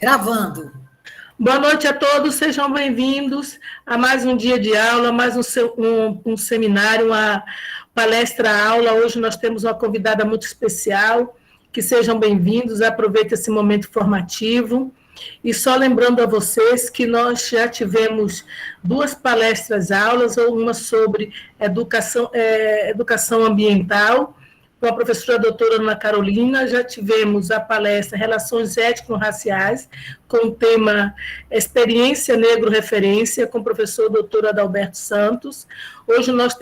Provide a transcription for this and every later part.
Gravando. Boa noite a todos, sejam bem-vindos a mais um dia de aula, mais um seminário, uma palestra-aula. Hoje nós temos uma convidada muito especial, que sejam bem-vindos, aproveitem esse momento formativo. E só lembrando a vocês que nós já tivemos duas palestras-aulas, uma sobre educação ambiental, com a professora doutora Ana Carolina, já tivemos a palestra Relações Étnico-Raciais, com o tema Experiência Negro-Referência, com o professor doutor Adalberto Santos. Hoje nós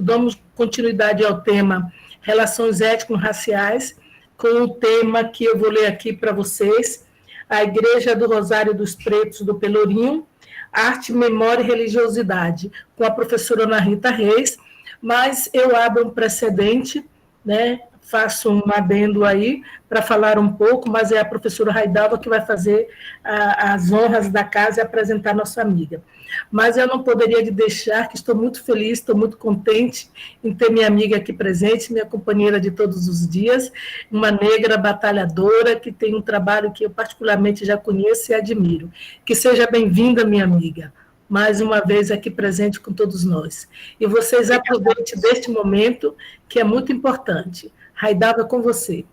damos continuidade ao tema Relações Étnico-Raciais, com o tema que eu vou ler aqui para vocês, a Igreja do Rosário dos Pretos do Pelourinho, Arte, Memória e Religiosidade, com a professora Ana Rita Reis, mas eu abro um precedente, né? Faço um adendo aí para falar um pouco, mas é a professora Raidalva que vai fazer as honras da casa e apresentar nossa amiga. Mas eu não poderia deixar, que estou muito feliz, estou muito contente em ter minha amiga aqui presente, minha companheira de todos os dias, uma negra batalhadora que tem um trabalho que eu particularmente já conheço e admiro. Que seja bem-vinda, minha amiga, mais uma vez aqui presente com todos nós. E vocês aproveitem deste momento, que é muito importante. Raidalva, com você.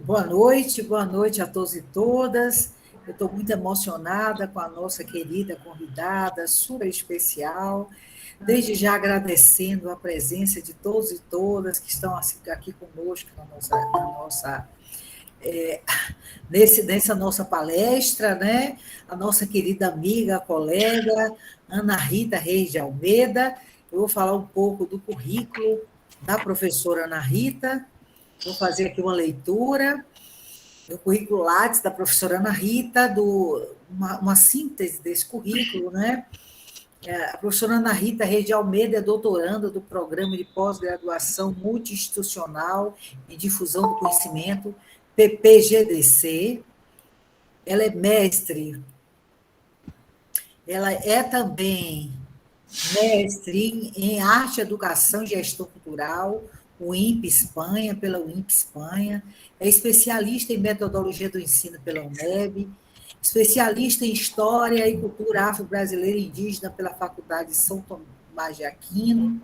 Boa noite a todos e todas. Eu estou muito emocionada com a nossa querida convidada, super especial. Desde já agradecendo a presença de todos e todas que estão aqui conosco nessa nossa palestra, né? A nossa querida amiga, colega, Ana Rita Reis de Almeida. Eu vou falar um pouco do currículo da professora Ana Rita. Vou fazer aqui uma leitura do currículo Lattes da professora Ana Rita, uma síntese desse currículo, né? A professora Ana Rita Reis de Almeida é doutoranda do Programa de Pós-Graduação Multi-Institucional em Difusão do Conhecimento, PPGDC. Ela é mestre, ela é também mestre em Arte, Educação e Gestão Cultural, o INPE Espanha, pela UINPE Espanha, é especialista em Metodologia do Ensino pela UNEB, especialista em História e Cultura Afro-Brasileira e Indígena pela Faculdade de São Tomás de Aquino,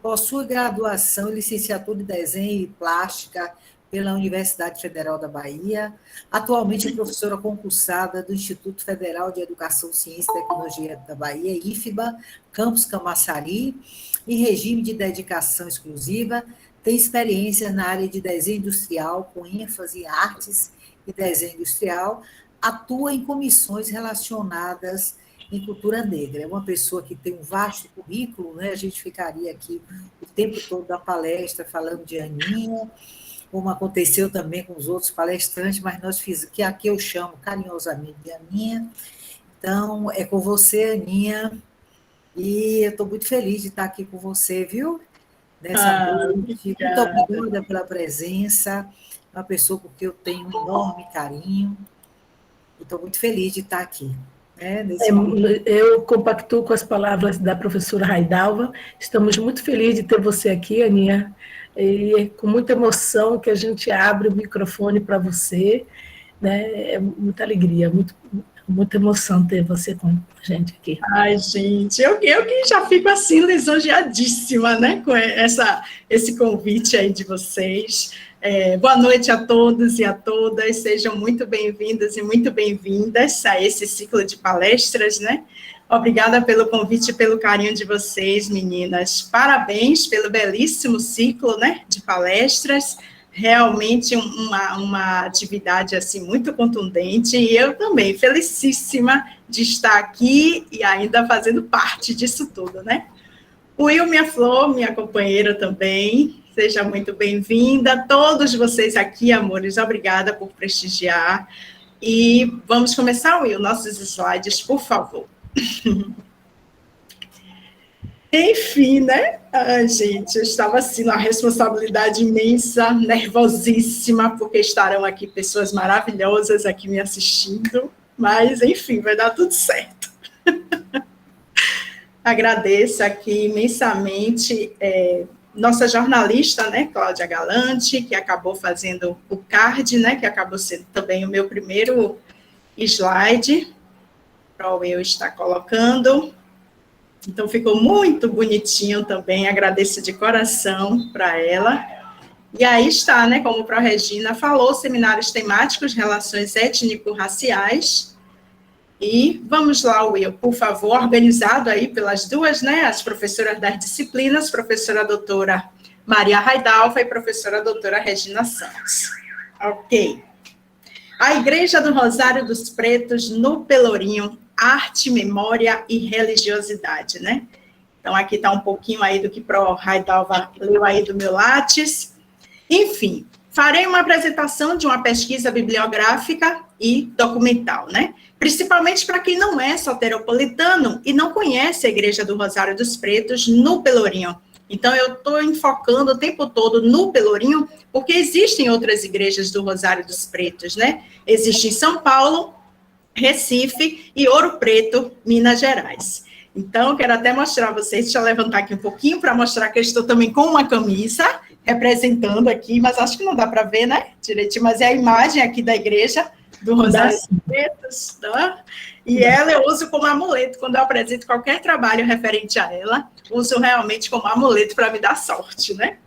possui graduação em Licenciatura em Desenho e Plástica pela Universidade Federal da Bahia, atualmente é professora concursada do Instituto Federal de Educação, Ciência e Tecnologia da Bahia, IFBA, Campus Camaçari, em regime de dedicação exclusiva, tem experiência na área de desenho industrial, com ênfase em artes e desenho industrial, atua em comissões relacionadas em cultura negra. É uma pessoa que tem um vasto currículo, né? A gente ficaria aqui o tempo todo da palestra falando de Aninha, como aconteceu também com os outros palestrantes, mas nós fizemos, que aqui eu chamo carinhosamente de Aninha. Então, é com você, Aninha, e eu estou muito feliz de estar aqui com você, viu? Nessa noite. Muito obrigada pela presença, uma pessoa por quem eu tenho um enorme carinho, e estou muito feliz de estar aqui. Eu compactuo com as palavras da professora Raidalva, estamos muito felizes de ter você aqui, Aninha, e é com muita emoção que a gente abre o microfone para você, né? É muita alegria, muita emoção ter você com a gente aqui. Ai, gente, eu que já fico assim lisonjeadíssima, né, com esse convite aí de vocês. Boa noite a todos e a todas, sejam muito bem-vindas e muito bem-vindas a esse ciclo de palestras, né? Obrigada pelo convite e pelo carinho de vocês, meninas. Parabéns pelo belíssimo ciclo, né, de palestras. Realmente uma atividade assim muito contundente, e eu também felicíssima de estar aqui e ainda fazendo parte disso tudo, né? O Will, minha flor, minha companheira também, seja muito bem-vinda. Todos vocês aqui, amores, obrigada por prestigiar. E vamos começar, Will, nossos slides, por favor. Enfim, né? Ai, gente, eu estava assim, numa responsabilidade imensa, nervosíssima, porque estarão aqui pessoas maravilhosas aqui me assistindo, mas, enfim, vai dar tudo certo. Agradeço aqui imensamente nossa jornalista, né, Cláudia Galante, que acabou fazendo o card, né, que acabou sendo também o meu primeiro slide, para eu estar colocando. Então, ficou muito bonitinho também, agradeço de coração para ela. E aí está, né, como a Pro Regina falou, seminários temáticos, relações étnico-raciais. E vamos lá, Will, por favor, organizado aí pelas duas, né, as professoras das disciplinas, professora doutora Maria Raidalva e professora doutora Regina Santos. Ok. A Igreja do Rosário dos Pretos, no Pelourinho, arte, memória e religiosidade, né? Então, aqui está um pouquinho aí do que Pro Raidalva leu aí do meu Lattes. Enfim, farei uma apresentação de uma pesquisa bibliográfica e documental, né? Principalmente para quem não é soteropolitano e não conhece a Igreja do Rosário dos Pretos no Pelourinho. Então, eu estou enfocando o tempo todo no Pelourinho, porque existem outras igrejas do Rosário dos Pretos, né? Existe em São Paulo, Recife e Ouro Preto, Minas Gerais. Então, quero até mostrar a vocês, deixa eu levantar aqui um pouquinho para mostrar que eu estou também com uma camisa, representando aqui, mas acho que não dá para ver, né, direitinho, mas é a imagem aqui da igreja do Rosário dos Pretos, tá? E ela eu uso como amuleto, quando eu apresento qualquer trabalho referente a ela, uso realmente como amuleto para me dar sorte, né?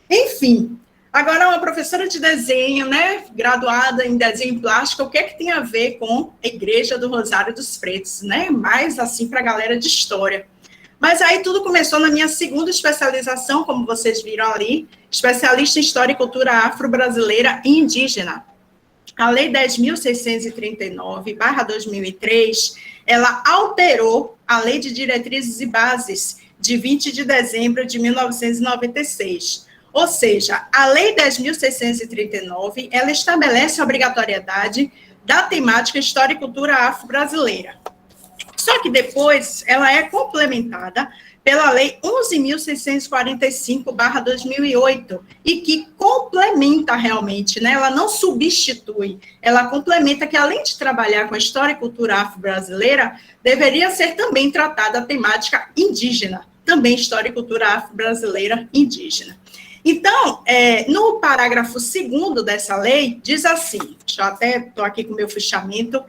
Enfim, agora uma professora de desenho, né, graduada em desenho plástico, o que é que tem a ver com a Igreja do Rosário dos Pretos, né? Mais assim para a galera de história. Mas aí tudo começou na minha segunda especialização, como vocês viram ali, especialista em História e Cultura Afro-Brasileira e Indígena. A Lei 10.639/2003, ela alterou a Lei de Diretrizes e Bases de 20 de dezembro de 1996. Ou seja, a Lei 10.639, ela estabelece a obrigatoriedade da temática História e Cultura Afro-Brasileira. Só que depois ela é complementada pela Lei 11.645/2008, e que complementa realmente, né? Ela não substitui, ela complementa que, além de trabalhar com a história e cultura afro-brasileira, deveria ser também tratada a temática indígena, também história e cultura afro-brasileira indígena. Então, no parágrafo 2º dessa lei, diz assim, já até estou aqui com o meu fichamento: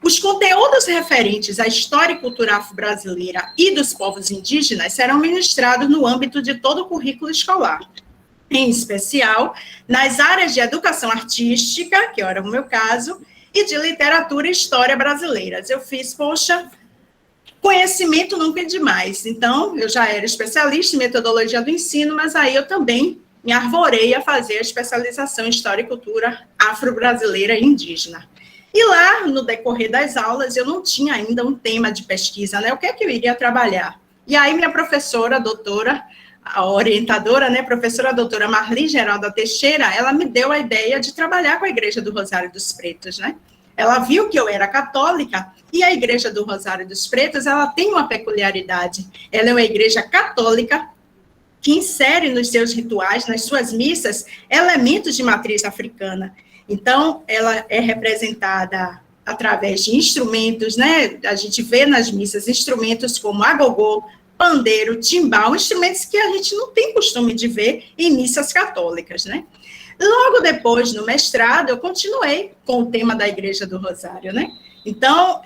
os conteúdos referentes à história e cultura afro-brasileira e dos povos indígenas serão ministrados no âmbito de todo o currículo escolar, em especial nas áreas de educação artística, que era o meu caso, e de literatura e história brasileiras. Eu fiz, poxa, conhecimento nunca é demais. Então, eu já era especialista em metodologia do ensino, mas aí eu também me arvorei a fazer a especialização em história e cultura afro-brasileira e indígena. E lá, no decorrer das aulas, eu não tinha ainda um tema de pesquisa, né? O que é que eu iria trabalhar? E aí, minha professora, doutora, a orientadora, né, professora doutora Marli Geralda Teixeira, ela me deu a ideia de trabalhar com a Igreja do Rosário dos Pretos, né? Ela viu que eu era católica, e a Igreja do Rosário dos Pretos, ela tem uma peculiaridade. Ela é uma igreja católica que insere nos seus rituais, nas suas missas, elementos de matriz africana. Então, ela é representada através de instrumentos, né? A gente vê nas missas instrumentos como agogô, pandeiro, timbal, instrumentos que a gente não tem costume de ver em missas católicas, né? Logo depois, no mestrado, eu continuei com o tema da Igreja do Rosário, né? Então,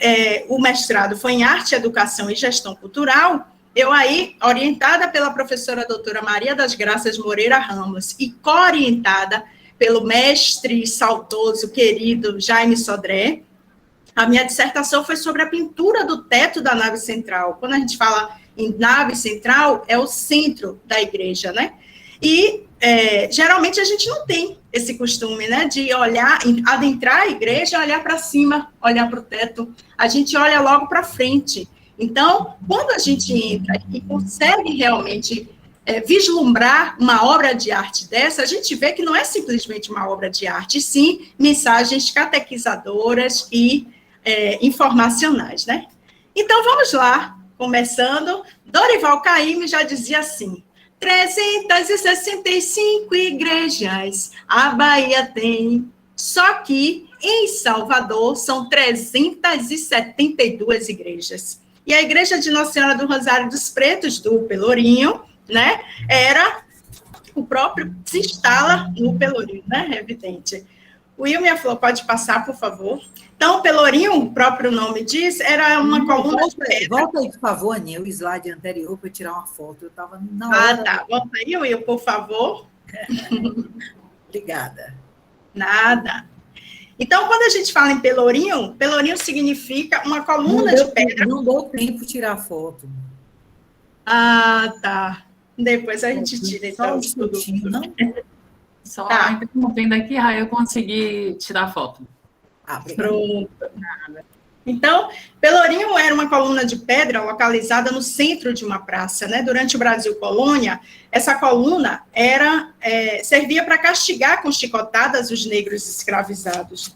o mestrado foi em Arte, Educação e Gestão Cultural. Eu aí, orientada pela professora doutora Maria das Graças Moreira Ramos e co-orientada pelo mestre saudoso, querido Jaime Sodré, a minha dissertação foi sobre a pintura do teto da nave central. Quando a gente fala em nave central, é o centro da igreja, né? E, geralmente, a gente não tem esse costume, né, de olhar, adentrar a igreja, olhar para cima, olhar para o teto. A gente olha logo para frente. Então, quando a gente entra e consegue realmente vislumbrar uma obra de arte dessa, a gente vê que não é simplesmente uma obra de arte, sim mensagens catequizadoras e informacionais, né? Então, vamos lá, começando. Dorival Caymmi já dizia assim: 365 igrejas a Bahia tem, só que em Salvador são 372 igrejas. E a Igreja de Nossa Senhora do Rosário dos Pretos, do Pelourinho, né, era o próprio se instala no Pelourinho, né? É evidente. O Will, minha flor, pode passar, por favor. Então, o Pelourinho, o próprio nome diz, era uma coluna de pedra. Volta aí, por favor, Aninha, o slide anterior para eu tirar uma foto. Eu estava na hora. Ah, tá. Volta aí, Will, por favor. Obrigada. Nada. Então, quando a gente fala em Pelourinho, Pelourinho significa uma coluna de pedra. Não deu tempo de tirar foto. Ah, tá. Depois a gente tira, então. Só um minutinho, não? Só Tá. interrompendo aqui, eu consegui tirar foto. Pronto. Então, Pelourinho era uma coluna de pedra localizada no centro de uma praça, né? Durante o Brasil Colônia, essa coluna servia para castigar com chicotadas os negros escravizados.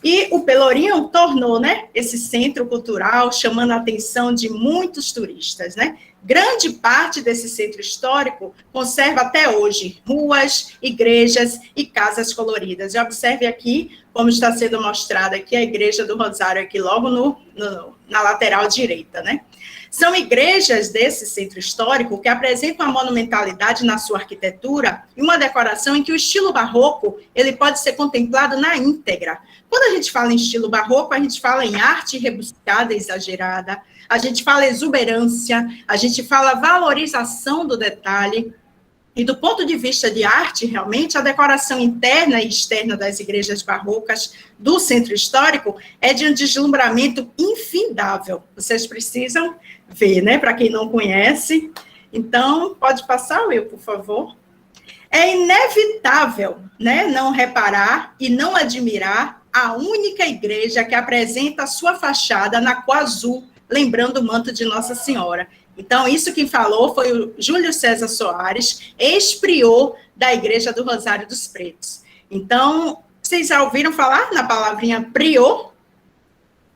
E o Pelourinho tornou, né, esse centro cultural, chamando a atenção de muitos turistas, né? Grande parte desse centro histórico conserva até hoje ruas, igrejas e casas coloridas. E observe aqui como está sendo mostrada aqui a Igreja do Rosário, aqui logo na lateral direita, né? São igrejas desse centro histórico que apresentam uma monumentalidade na sua arquitetura e uma decoração em que o estilo barroco ele pode ser contemplado na íntegra. Quando a gente fala em estilo barroco, a gente fala em arte rebuscada, exagerada, a gente fala exuberância, a gente fala valorização do detalhe. E do ponto de vista de arte, realmente, a decoração interna e externa das igrejas barrocas do centro histórico é de um deslumbramento infindável. Vocês precisam ver, né? Para quem não conhece. Então, pode passar, Will, por favor. É inevitável, né, não reparar e não admirar a única igreja que apresenta a sua fachada na cor azul, lembrando o manto de Nossa Senhora. Então, isso quem falou foi o Júlio César Soares, ex-prior da Igreja do Rosário dos Pretos. Então, vocês já ouviram falar na palavrinha prior?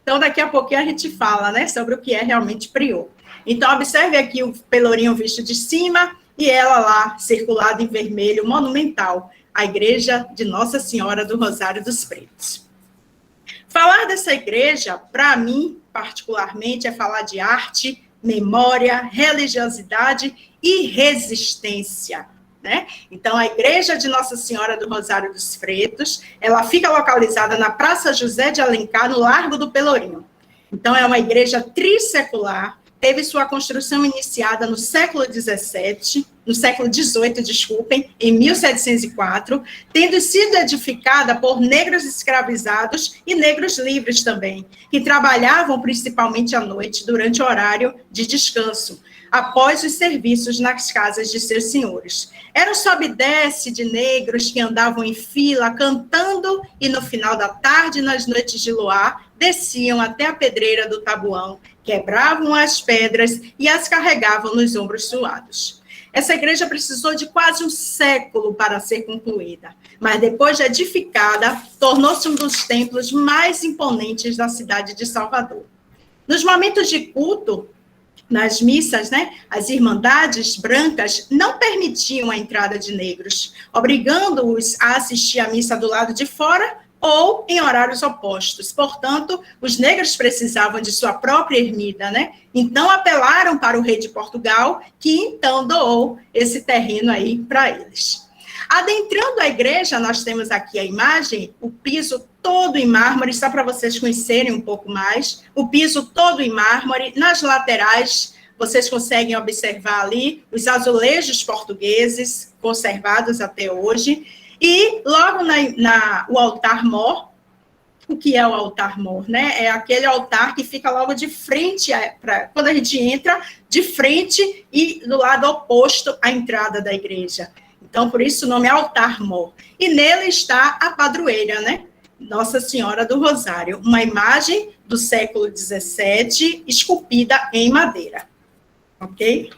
Então, daqui a pouquinho a gente fala, né, sobre o que é realmente prior. Então, observe aqui o Pelourinho visto de cima e ela lá, circulada em vermelho, monumental, a Igreja de Nossa Senhora do Rosário dos Pretos. Falar dessa igreja, para mim, particularmente, é falar de arte, memória, religiosidade e resistência, né? Então, a Igreja de Nossa Senhora do Rosário dos Pretos, ela fica localizada na Praça José de Alencar, no Largo do Pelourinho. Então, é uma igreja trissecular, teve sua construção iniciada no século XVII, no século XVIII, desculpem, em 1704, tendo sido edificada por negros escravizados e negros livres também, que trabalhavam principalmente à noite, durante o horário de descanso, após os serviços nas casas de seus senhores. Era um sobe e desce de negros que andavam em fila, cantando, e no final da tarde, nas noites de luar, desciam até a pedreira do Tabuão, quebravam as pedras e as carregavam nos ombros suados. Essa igreja precisou de quase um século para ser concluída, mas depois de edificada, tornou-se um dos templos mais imponentes da cidade de Salvador. Nos momentos de culto, nas missas, né, as irmandades brancas não permitiam a entrada de negros, obrigando-os a assistir à missa do lado de fora ou em horários opostos. Portanto, os negros precisavam de sua própria ermida, né? Então, apelaram para o rei de Portugal, que então doou esse terreno aí para eles. Adentrando a igreja, nós temos aqui a imagem, o piso todo em mármore, só para vocês conhecerem um pouco mais, o piso todo em mármore, nas laterais, vocês conseguem observar ali os azulejos portugueses, conservados até hoje, e logo o altar-mor, o que é o altar-mor, né? É aquele altar que fica logo de frente, quando a gente entra, de frente e do lado oposto à entrada da igreja. Então, por isso o nome é altar-mor. E nele está a padroeira, né? Nossa Senhora do Rosário, uma imagem do século XVII, esculpida em madeira. Ok?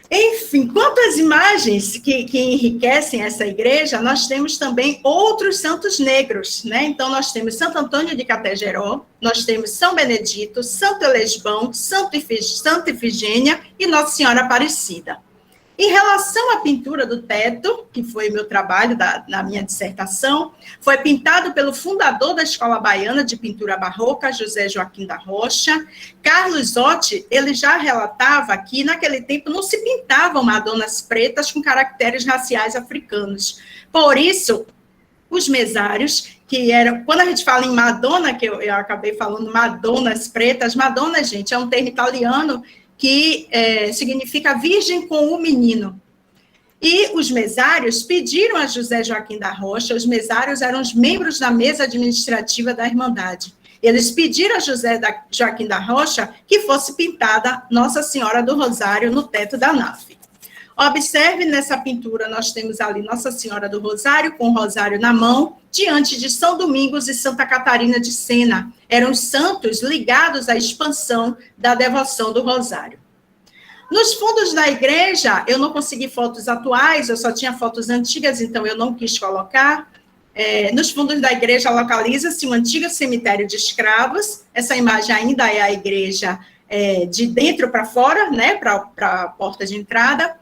Enfim, quanto às imagens que enriquecem essa igreja, nós temos também outros santos negros, né? Então, nós temos Santo Antônio de Categeró, nós temos São Benedito, Santo Elesbão, Santa Ifigênia e Nossa Senhora Aparecida. Em relação à pintura do teto, que foi o meu trabalho na minha dissertação, foi pintado pelo fundador da Escola Baiana de Pintura Barroca, José Joaquim da Rocha. Carlos Otti, ele já relatava que, naquele tempo, não se pintavam madonas pretas com caracteres raciais africanos. Por isso, os mesários, que eram... Quando a gente fala em Madonna, que eu acabei falando madonas pretas, Madonna, gente, é um termo italiano que significa virgem com o menino. E os mesários pediram a José Joaquim da Rocha, os mesários eram os membros da mesa administrativa da Irmandade, eles pediram a José Joaquim da Rocha que fosse pintada Nossa Senhora do Rosário no teto da nave. Observe, nessa pintura, nós temos ali Nossa Senhora do Rosário, com o rosário na mão, diante de São Domingos e Santa Catarina de Sena. Eram santos ligados à expansão da devoção do rosário. Nos fundos da igreja, eu não consegui fotos atuais, eu só tinha fotos antigas, então eu não quis colocar. Nos fundos da igreja localiza-se um antigo cemitério de escravos. Essa imagem ainda é a igreja de dentro para fora, né, para a porta de entrada.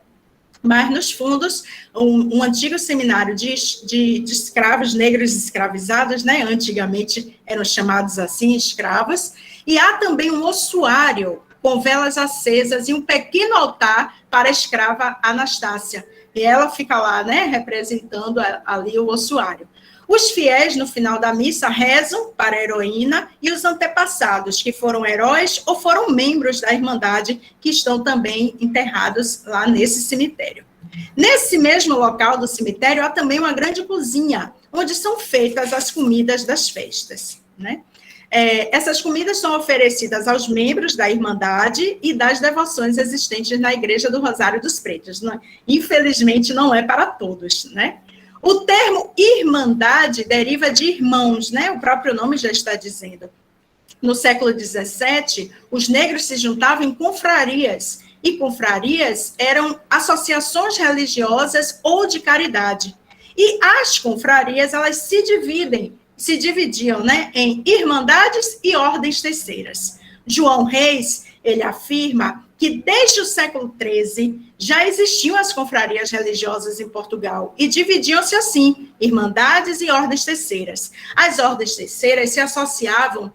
Mas nos fundos, um antigo seminário de escravos, negros escravizados, né? Antigamente eram chamados assim, escravos, e há também um ossuário com velas acesas e um pequeno altar para a escrava Anastácia, e ela fica lá, né, representando ali o ossuário. Os fiéis, no final da missa, rezam para a heroína e os antepassados, que foram heróis ou foram membros da Irmandade, que estão também enterrados lá nesse cemitério. Nesse mesmo local do cemitério, há também uma grande cozinha, onde são feitas as comidas das festas, né? Essas comidas são oferecidas aos membros da Irmandade e das devoções existentes na Igreja do Rosário dos Pretos. Infelizmente, não é para todos, né? O termo irmandade deriva de irmãos, né? O próprio nome já está dizendo. No século XVII, os negros se juntavam em confrarias, e confrarias eram associações religiosas ou de caridade. E as confrarias, elas se dividiam, né, em irmandades e ordens terceiras. João Reis, ele afirma que desde o século XIII já existiam as confrarias religiosas em Portugal e dividiam-se assim, irmandades e ordens terceiras. As ordens terceiras se associavam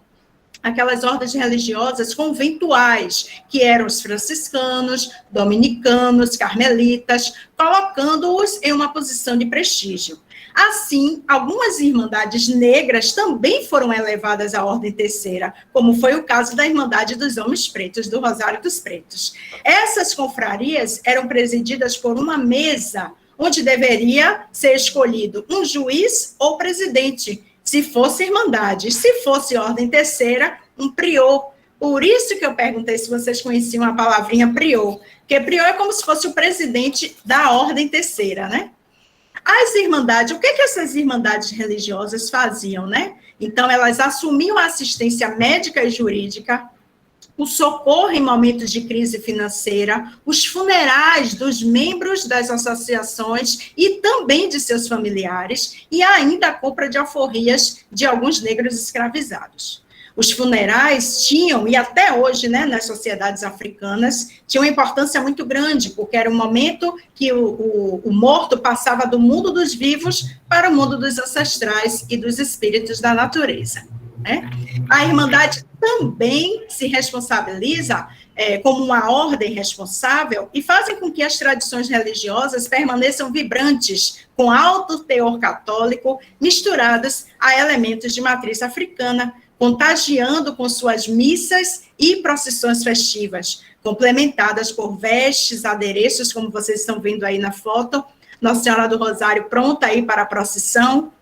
àquelas ordens religiosas conventuais, que eram os franciscanos, dominicanos, carmelitas, colocando-os em uma posição de prestígio. Assim, algumas irmandades negras também foram elevadas à ordem terceira, como foi o caso da Irmandade dos Homens Pretos, do Rosário dos Pretos. Essas confrarias eram presididas por uma mesa, onde deveria ser escolhido um juiz ou presidente, se fosse irmandade. Se fosse ordem terceira, um prior. Por isso que eu perguntei se vocês conheciam a palavrinha prior, porque prior é como se fosse o presidente da ordem terceira, né? As irmandades, o que essas irmandades religiosas faziam, né? Então, elas assumiam a assistência médica e jurídica, o socorro em momentos de crise financeira, os funerais dos membros das associações e também de seus familiares, e ainda a compra de alforrias de alguns negros escravizados. Os funerais tinham, e até hoje, né, nas sociedades africanas, tinham uma importância muito grande, porque era um momento que o morto passava do mundo dos vivos para o mundo dos ancestrais e dos espíritos da natureza, né? A Irmandade também se responsabiliza como uma ordem responsável e fazem com que as tradições religiosas permaneçam vibrantes, com alto teor católico, misturadas a elementos de matriz africana, contagiando com suas missas e procissões festivas, complementadas por vestes, adereços, como vocês estão vendo aí na foto, Nossa Senhora do Rosário pronta aí para a procissão,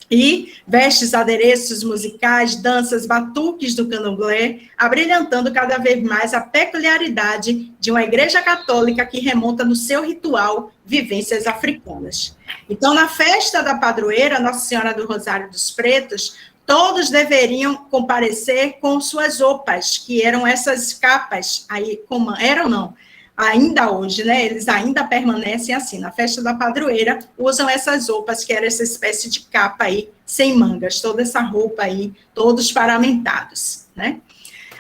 e vestes, adereços musicais, danças, batuques do candomblé, abrilhantando cada vez mais a peculiaridade de uma igreja católica que remonta no seu ritual vivências africanas. Então, na festa da padroeira, Nossa Senhora do Rosário dos Pretos, todos deveriam comparecer com suas roupas, que eram essas capas, aí, como eram não, ainda hoje, né, eles ainda permanecem assim, na festa da padroeira, usam essas roupas, que era essa espécie de capa aí, sem mangas, toda essa roupa aí, todos paramentados, né.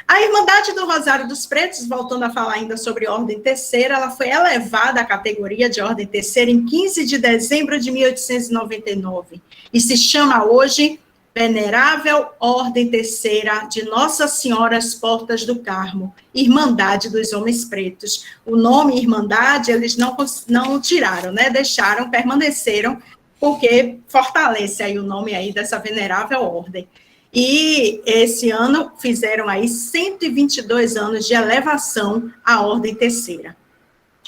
A Irmandade do Rosário dos Pretos, voltando a falar ainda sobre Ordem Terceira, ela foi elevada à categoria de Ordem Terceira em 15 de dezembro de 1899 e se chama hoje Venerável Ordem Terceira de Nossa Senhora às Portas do Carmo, Irmandade dos Homens Pretos. O nome Irmandade eles não tiraram, né? Deixaram, permaneceram, porque fortalece aí o nome aí dessa venerável ordem. E esse ano fizeram aí 122 anos de elevação à Ordem Terceira.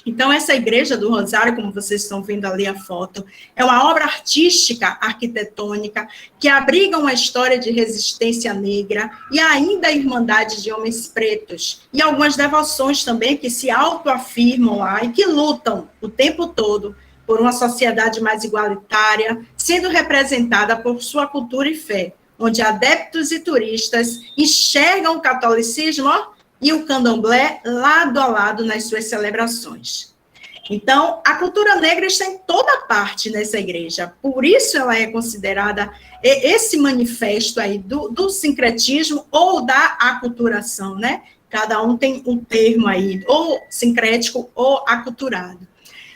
Então, essa Igreja do Rosário, como vocês estão vendo ali a foto, é uma obra artística, arquitetônica, que abriga uma história de resistência negra e ainda a Irmandade de Homens Pretos. E algumas devoções também que se autoafirmam lá e que lutam o tempo todo por uma sociedade mais igualitária, sendo representada por sua cultura e fé, onde adeptos e turistas enxergam o catolicismo e o candomblé lado a lado nas suas celebrações. Então, a cultura negra está em toda parte nessa igreja, por isso ela é considerada esse manifesto aí do sincretismo ou da aculturação, né? Cada um tem um termo aí, ou sincrético ou aculturado.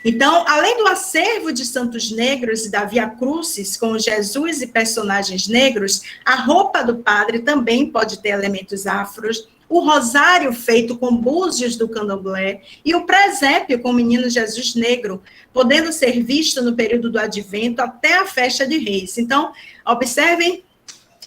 Então, além do acervo de santos negros e da Via Crucis, com Jesus e personagens negros, a roupa do padre também pode ter elementos afros, o rosário feito com búzios do candomblé e o presépio com o menino Jesus negro, podendo ser visto no período do Advento até a festa de Reis. Então, observem,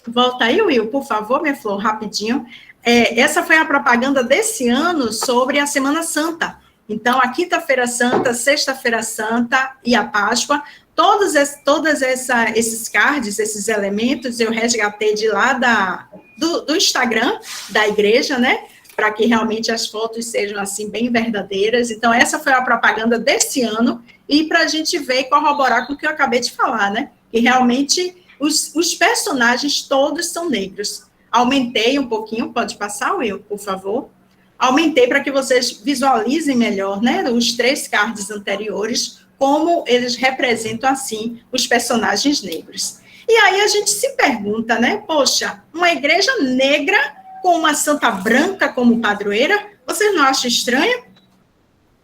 volta aí, Will, por favor, minha flor, rapidinho. Essa foi a propaganda desse ano sobre a Semana Santa. Então, a Quinta-feira Santa, Sexta-feira Santa e a Páscoa, todos esses cards, esses elementos, eu resgatei de lá do Instagram da igreja, né? Para que realmente as fotos sejam, assim, bem verdadeiras. Então, essa foi a propaganda desse ano, e para a gente ver e corroborar com o que eu acabei de falar, né? Que realmente os personagens todos são negros. Aumentei um pouquinho, pode passar, Will, por favor? Aumentei para que vocês visualizem melhor, né, os 3 cards anteriores, como eles representam, assim, os personagens negros. E aí a gente se pergunta, né, poxa, uma igreja negra com uma santa branca como padroeira, vocês não acham estranho?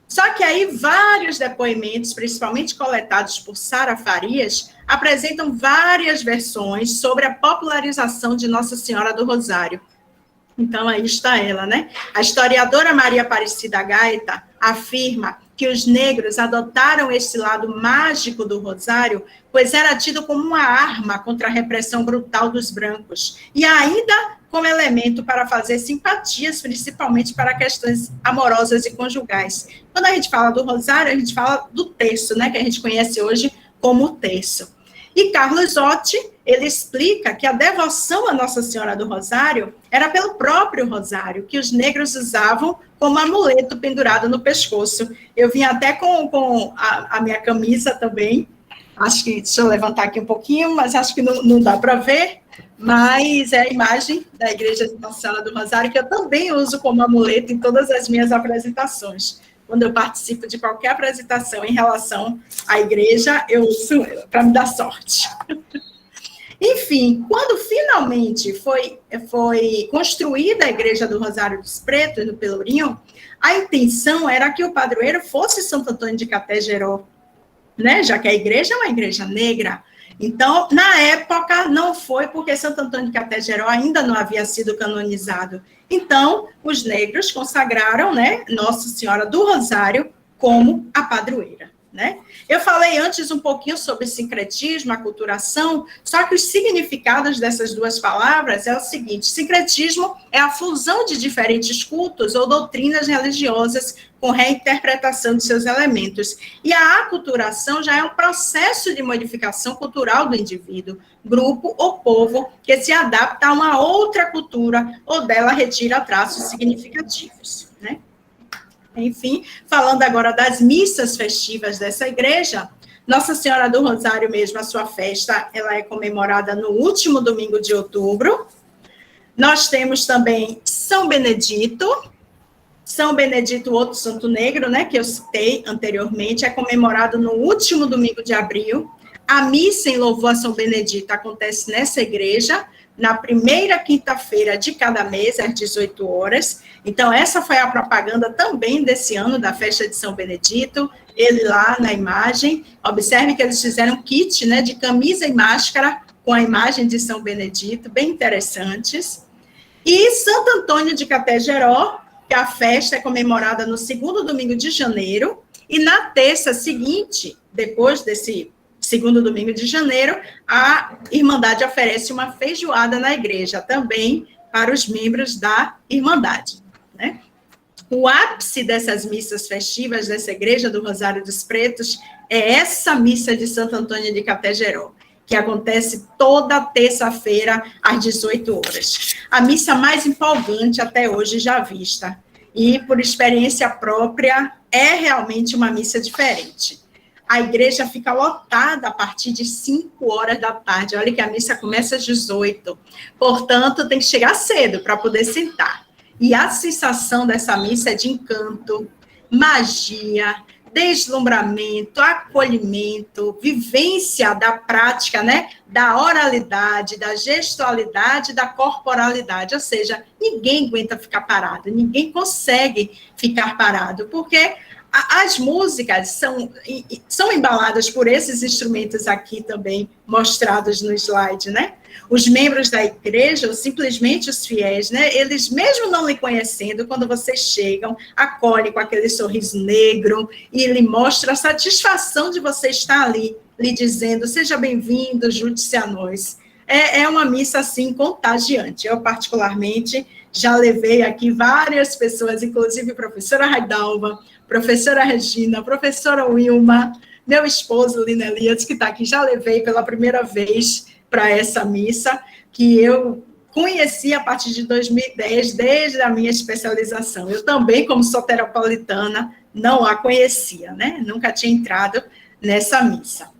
Só que aí vários depoimentos, principalmente coletados por Sara Farias, apresentam várias versões sobre a popularização de Nossa Senhora do Rosário. Então, aí está ela, né? A historiadora Maria Aparecida Gaeta afirma que os negros adotaram esse lado mágico do rosário, pois era tido como uma arma contra a repressão brutal dos brancos, e ainda como elemento para fazer simpatias, principalmente para questões amorosas e conjugais. Quando a gente fala do rosário, a gente fala do terço, né? Que a gente conhece hoje como o terço. E Carlos Otti, ele explica que a devoção à Nossa Senhora do Rosário era pelo próprio rosário, que os negros usavam como amuleto pendurado no pescoço. Eu vim até com a minha camisa também, acho que, deixa eu levantar aqui um pouquinho, mas acho que não dá para ver, mas é a imagem da Igreja de Nossa Senhora do Rosário, que eu também uso como amuleto em todas as minhas apresentações. Quando eu participo de qualquer apresentação em relação à igreja, eu uso para me dar sorte. Enfim, quando finalmente foi construída a Igreja do Rosário dos Pretos, no Pelourinho, a intenção era que o padroeiro fosse Santo Antônio de Categeró, né? Já que a igreja é uma igreja negra. Então, na época, não foi porque Santo Antônio de Categeró ainda não havia sido canonizado. Então, os negros consagraram, né, Nossa Senhora do Rosário como a padroeira, né? Eu falei antes um pouquinho sobre sincretismo, aculturação, só que os significados dessas duas palavras é o seguinte: sincretismo é a fusão de diferentes cultos ou doutrinas religiosas com reinterpretação de seus elementos. E a aculturação já é um processo de modificação cultural do indivíduo, grupo ou povo que se adapta a uma outra cultura ou dela retira traços significativos, né? Enfim, falando agora das missas festivas dessa igreja, Nossa Senhora do Rosário mesmo, a sua festa, ela é comemorada no último domingo de outubro. Nós temos também São Benedito, outro santo negro, né, que eu citei anteriormente, é comemorado no último domingo de abril. A missa em louvor a São Benedito acontece nessa igreja, na primeira quinta-feira de cada mês, às 18 horas. Então, essa foi a propaganda também desse ano, da festa de São Benedito. Ele lá na imagem, observe que eles fizeram um kit, né, de camisa e máscara com a imagem de São Benedito, bem interessantes. E Santo Antônio de Categeró, que a festa é comemorada no segundo domingo de janeiro, e na terça seguinte, depois desse segundo domingo de janeiro, a Irmandade oferece uma feijoada na igreja, também para os membros da Irmandade, né? O ápice dessas missas festivas dessa igreja do Rosário dos Pretos é essa missa de Santo Antônio de Categeró, que acontece toda terça-feira, às 18 horas. A missa mais empolgante até hoje já vista. E, por experiência própria, é realmente uma missa diferente. A igreja fica lotada a partir de 5 horas da tarde. Olha que a missa começa às 18. Portanto, tem que chegar cedo para poder sentar. E a sensação dessa missa é de encanto, magia, deslumbramento, acolhimento, vivência da prática, né, da oralidade, da gestualidade, da corporalidade, ou seja, ninguém aguenta ficar parado, ninguém consegue ficar parado, porque as músicas são embaladas por esses instrumentos aqui também mostrados no slide, né? Os membros da igreja, ou simplesmente os fiéis, né? Eles, mesmo não lhe conhecendo, quando vocês chegam, acolhem com aquele sorriso negro e lhe mostra a satisfação de você estar ali, lhe dizendo, seja bem-vindo, junte-se a nós. É uma missa, assim, contagiante. Eu, particularmente, já levei aqui várias pessoas, inclusive a professora Raidalva, professora Regina, professora Wilma, meu esposo, Lina Elias, que está aqui, já levei pela primeira vez para essa missa, que eu conheci a partir de 2010, desde a minha especialização. Eu também, como soteropolitana, não a conhecia, né? Nunca tinha entrado nessa missa.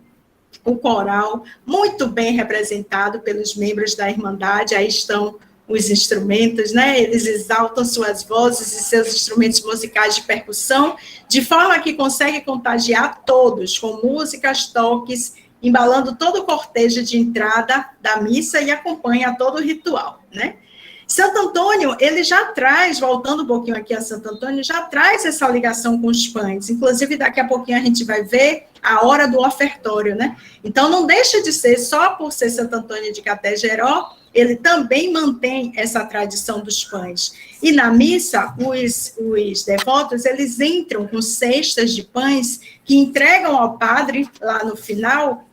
O coral, muito bem representado pelos membros da Irmandade, aí estão os instrumentos, né? Eles exaltam suas vozes e seus instrumentos musicais de percussão, de forma que consegue contagiar todos, com músicas, toques, embalando todo o cortejo de entrada da missa e acompanha todo o ritual, né? Santo Antônio, ele já traz, voltando um pouquinho aqui a Santo Antônio, já traz essa ligação com os pães, inclusive daqui a pouquinho a gente vai ver a hora do ofertório, né? Então não deixa de ser, só por ser Santo Antônio de Categeró, ele também mantém essa tradição dos pães. E na missa, os devotos, eles entram com cestas de pães que entregam ao padre lá no final,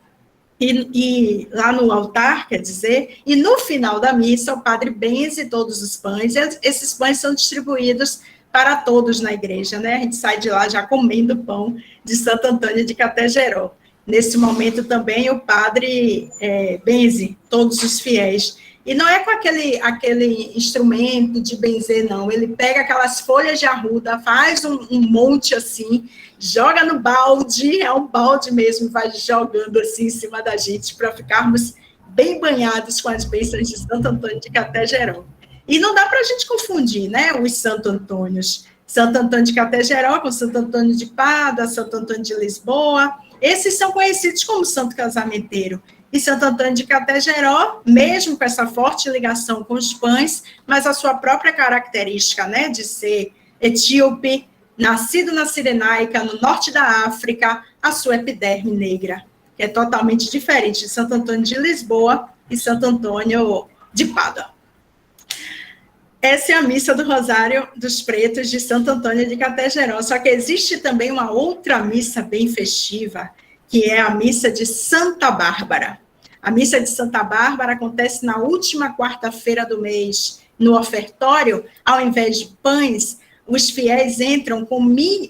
e lá no altar, quer dizer, e no final da missa, o padre benze todos os pães, e esses pães são distribuídos para todos na igreja, né? A gente sai de lá já comendo pão de Santo Antônio de Categeró. Nesse momento também o padre benze todos os fiéis. E não é com aquele instrumento de benzer, não. Ele pega aquelas folhas de arruda, faz um monte assim, joga no balde, é um balde mesmo, vai jogando assim em cima da gente para ficarmos bem banhados com as bênçãos de Santo Antônio de Categeró. E não dá para a gente confundir, né, os Santo Antônios. Santo Antônio de Categeró com Santo Antônio de Pádua, Santo Antônio de Lisboa. Esses são conhecidos como Santo Casamenteiro. E Santo Antônio de Categeró, mesmo com essa forte ligação com os pães, mas a sua própria característica, né, de ser etíope, nascido na Cirenaica, no norte da África, a sua epiderme negra, que é totalmente diferente de Santo Antônio de Lisboa e Santo Antônio de Pádua. Essa é a missa do Rosário dos Pretos de Santo Antônio de Categeró, só que existe também uma outra missa bem festiva, que é a missa de Santa Bárbara. A missa de Santa Bárbara acontece na última quarta-feira do mês. No ofertório, ao invés de pães, os fiéis entram com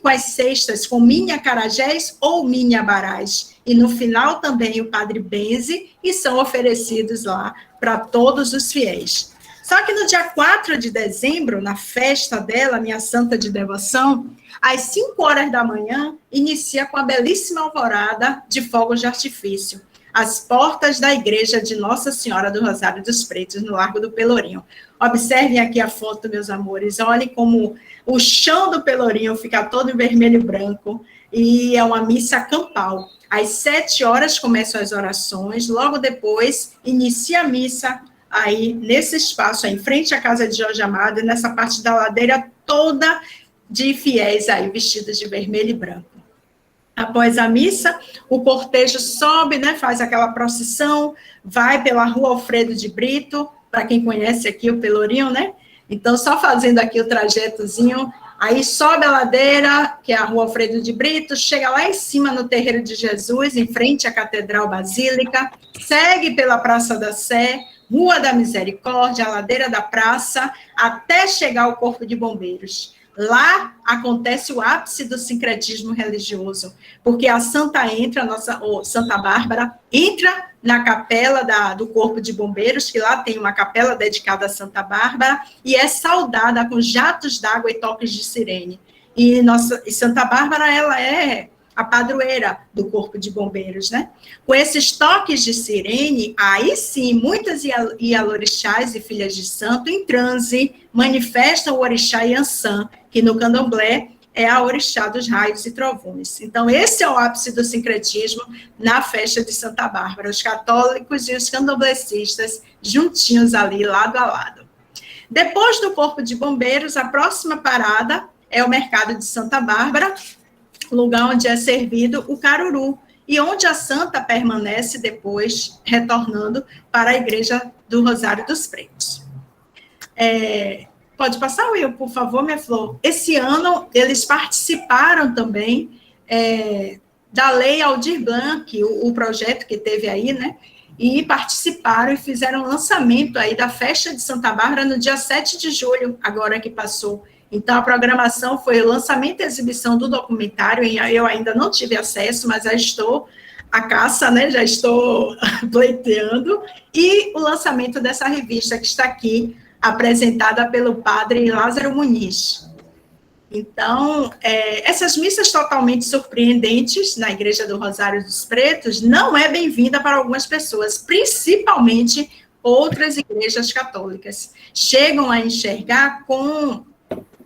as cestas com mini acarajés ou mini abarás. E no final também o padre benze e são oferecidos lá para todos os fiéis. Só que no dia 4 de dezembro, na festa dela, minha santa de devoção, às 5 horas da manhã, inicia com a belíssima alvorada de fogos de artifício, às portas da igreja de Nossa Senhora do Rosário dos Pretos, no Largo do Pelourinho. Observem aqui a foto, meus amores, olhem como o chão do Pelourinho fica todo em vermelho e branco, e é uma missa campal. Às 7 horas começam as orações, logo depois inicia a missa, aí nesse espaço, aí, em frente à casa de Jorge Amado, nessa parte da ladeira toda de fiéis aí vestidos de vermelho e branco. Após a missa, o cortejo sobe, né, faz aquela procissão, vai pela Rua Alfredo de Brito, para quem conhece aqui o Pelourinho, né? Então, só fazendo aqui o trajetozinho, aí sobe a ladeira, que é a Rua Alfredo de Brito, chega lá em cima no Terreiro de Jesus, em frente à Catedral Basílica, segue pela Praça da Sé, Rua da Misericórdia, a ladeira da praça, até chegar ao Corpo de Bombeiros. Lá acontece o ápice do sincretismo religioso, porque a Santa Santa Bárbara, entra na capela do Corpo de Bombeiros, que lá tem uma capela dedicada a Santa Bárbara, e é saudada com jatos d'água e toques de sirene. E Santa Bárbara, ela é a padroeira do Corpo de Bombeiros, né? Com esses toques de sirene, aí sim, muitas ialorixás e filhas de santo em transe manifestam o orixá Iansã, que no candomblé é a orixá dos raios e trovões. Então, esse é o ápice do sincretismo na festa de Santa Bárbara, os católicos e os candomblecistas juntinhos ali, lado a lado. Depois do Corpo de Bombeiros, a próxima parada é o Mercado de Santa Bárbara, lugar onde é servido o caruru, e onde a santa permanece depois, retornando para a Igreja do Rosário dos Pretos. Pode passar, Will, por favor, minha flor. Esse ano, eles participaram também da Lei Aldir Blanc, o projeto que teve aí, né? E participaram e fizeram o lançamento aí da festa de Santa Bárbara no dia 7 de julho, agora que passou. Então, a programação foi o lançamento e exibição do documentário, eu ainda não tive acesso, mas já estou à caça, né? Já estou pleiteando, e o lançamento dessa revista que está aqui, apresentada pelo padre Lázaro Muniz. Então, essas missas totalmente surpreendentes na Igreja do Rosário dos Pretos não é bem-vinda para algumas pessoas, principalmente outras igrejas católicas. Chegam a enxergar com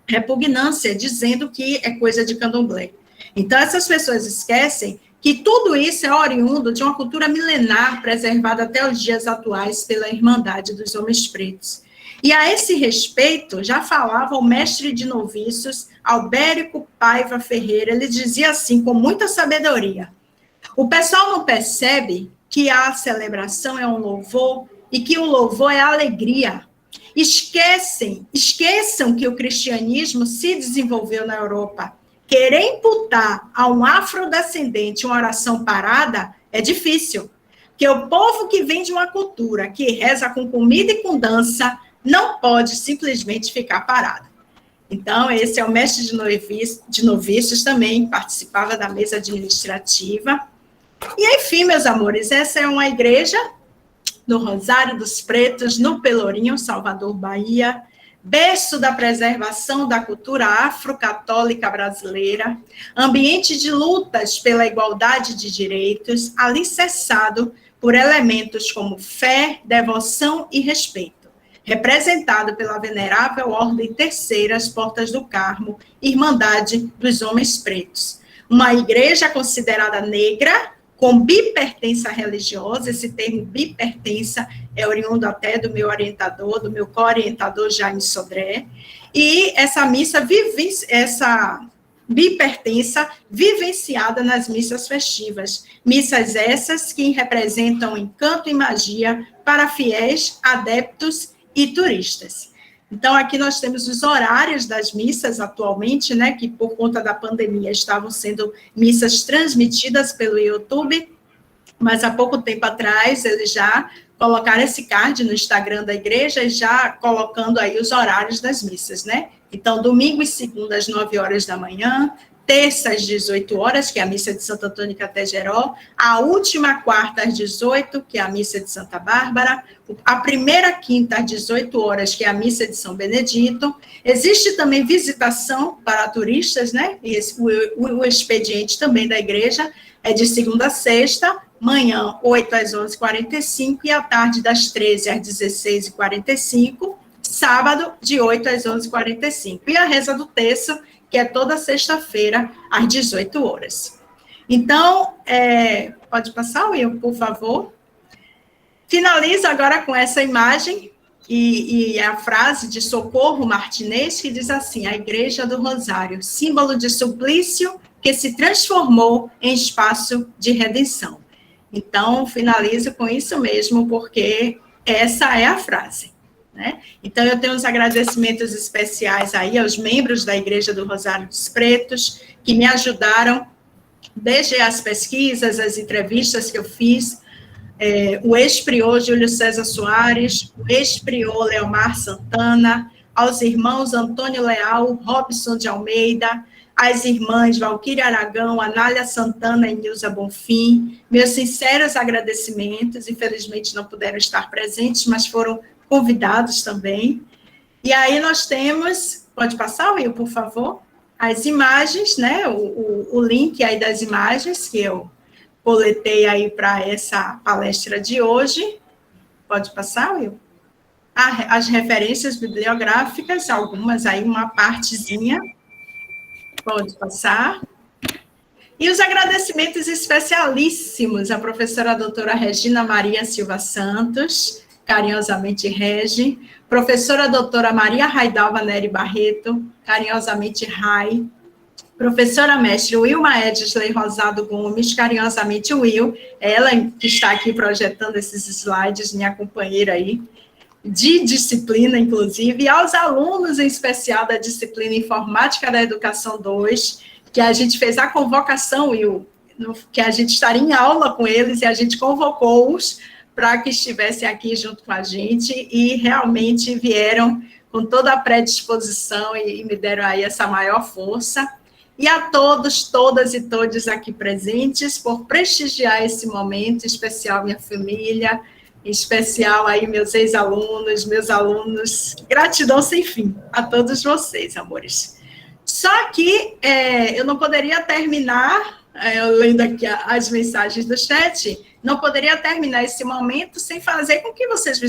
repugnância, dizendo que é coisa de candomblé. Então, essas pessoas esquecem que tudo isso é oriundo de uma cultura milenar preservada até os dias atuais pela Irmandade dos Homens Pretos. E a esse respeito, já falava o mestre de noviços, Albérico Paiva Ferreira, ele dizia assim, com muita sabedoria: o pessoal não percebe que a celebração é um louvor e que o louvor é alegria. Esqueçam que o cristianismo se desenvolveu na Europa. Querer imputar a um afrodescendente uma oração parada é difícil, porque o povo que vem de uma cultura que reza com comida e com dança não pode simplesmente ficar parado. Então, esse é o mestre de noviços, também participava da mesa administrativa. E, enfim, meus amores, essa é uma igreja do Rosário dos Pretos, no Pelourinho, Salvador, Bahia, berço da preservação da cultura afro-católica brasileira, ambiente de lutas pela igualdade de direitos, alicerçado por elementos como fé, devoção e respeito, representado pela venerável Ordem Terceira, as Portas do Carmo, Irmandade dos Homens Pretos. Uma igreja considerada negra, com bipertença religiosa. Esse termo bipertença é oriundo até do meu orientador, do meu co-orientador Jaime Sodré, e essa essa bipertença vivenciada nas missas festivas, missas essas que representam encanto e magia para fiéis, adeptos e turistas. Então, aqui nós temos os horários das missas atualmente, né, que por conta da pandemia estavam sendo missas transmitidas pelo YouTube, mas há pouco tempo atrás eles já colocaram esse card no Instagram da igreja, já colocando aí os horários das missas, né? Então, domingo e segunda às 9 horas da manhã, terça às 18 horas, que é a missa de Santo Antônio e Categeró, a última quarta às 18, que é a missa de Santa Bárbara, a primeira quinta às 18 horas, que é a missa de São Benedito. Existe também visitação para turistas, né? E o expediente também da igreja é de segunda a sexta, manhã 8 às 11h45 e à tarde das 13 às 16h45, sábado de 8 às 11h45. E a reza do terço, que é toda sexta-feira, às 18 horas. Então, pode passar, Will, por favor. Finalizo agora com essa imagem e a frase de Socorro Martinez, que diz assim: a Igreja do Rosário, símbolo de suplício que se transformou em espaço de redenção. Então, finalizo com isso mesmo, porque essa é a frase, né? Então, eu tenho uns agradecimentos especiais aí aos membros da Igreja do Rosário dos Pretos, que me ajudaram desde as pesquisas, as entrevistas que eu fiz, o ex-prior Júlio César Soares, o ex-prior Leomar Santana, aos irmãos Antônio Leal, Robson de Almeida, às irmãs Valquíria Aragão, Anália Santana e Nilza Bonfim, meus sinceros agradecimentos, infelizmente não puderam estar presentes, mas foram convidados também. E aí nós temos, pode passar, Will, por favor, as imagens, né, o link aí das imagens que eu coletei aí para essa palestra de hoje. Pode passar, Will? As referências bibliográficas, algumas aí, uma partezinha. Pode passar. E os agradecimentos especialíssimos à professora doutora Regina Maria Silva Santos, carinhosamente Regi, professora doutora Maria Raidalva Neri Barreto, carinhosamente Rai, professora mestre Wilma Edsley Rosado Gomes, carinhosamente Will, ela que está aqui projetando esses slides, minha companheira aí, de disciplina, inclusive, e aos alunos, em especial, da disciplina Informática da Educação 2, que a gente fez a convocação, Will, que a gente estaria em aula com eles, e a gente convocou-os para que estivessem aqui junto com a gente, e realmente vieram com toda a predisposição e me deram aí essa maior força. E a todos, todas e todos aqui presentes, por prestigiar esse momento, em especial minha família, em especial aí meus ex-alunos, meus alunos, gratidão sem fim a todos vocês, amores. Só que eu não poderia terminar, lendo aqui as mensagens do chat, não poderia terminar esse momento sem fazer com que vocês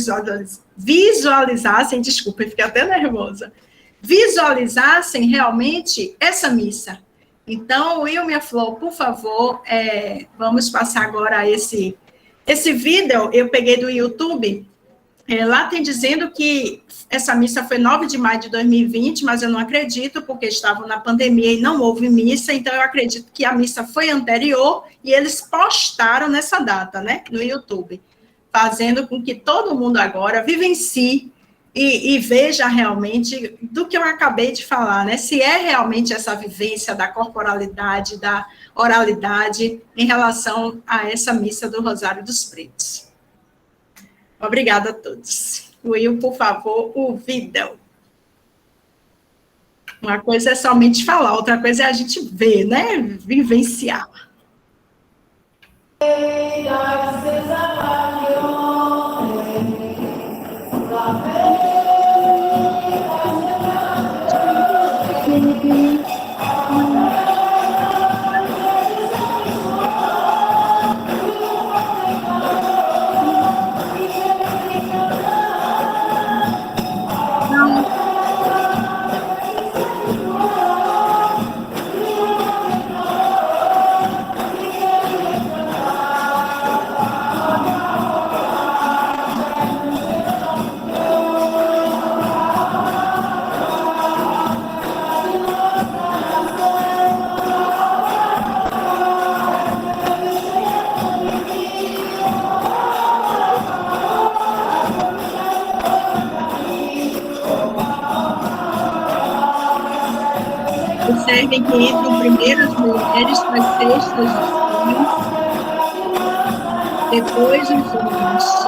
visualizassem, desculpa, eu fiquei até nervosa, visualizassem realmente essa missa. Então, Will, minha flor, por favor, vamos passar agora esse vídeo, eu peguei do YouTube, lá tem dizendo que essa missa foi 9 de maio de 2020, mas eu não acredito, porque estavam na pandemia e não houve missa, então eu acredito que a missa foi anterior, e eles postaram nessa data, né, no YouTube, fazendo com que todo mundo agora vivencie e veja realmente do que eu acabei de falar, né, se é realmente essa vivência da corporalidade, da oralidade em relação a essa missa do Rosário dos Pretos. Obrigada a todos. Will, por favor, o vídeo. Uma coisa é somente falar, outra coisa é a gente ver, né, vivenciar. Observem que entram primeiro as mulheres com as cestas de filhos, depois os homens.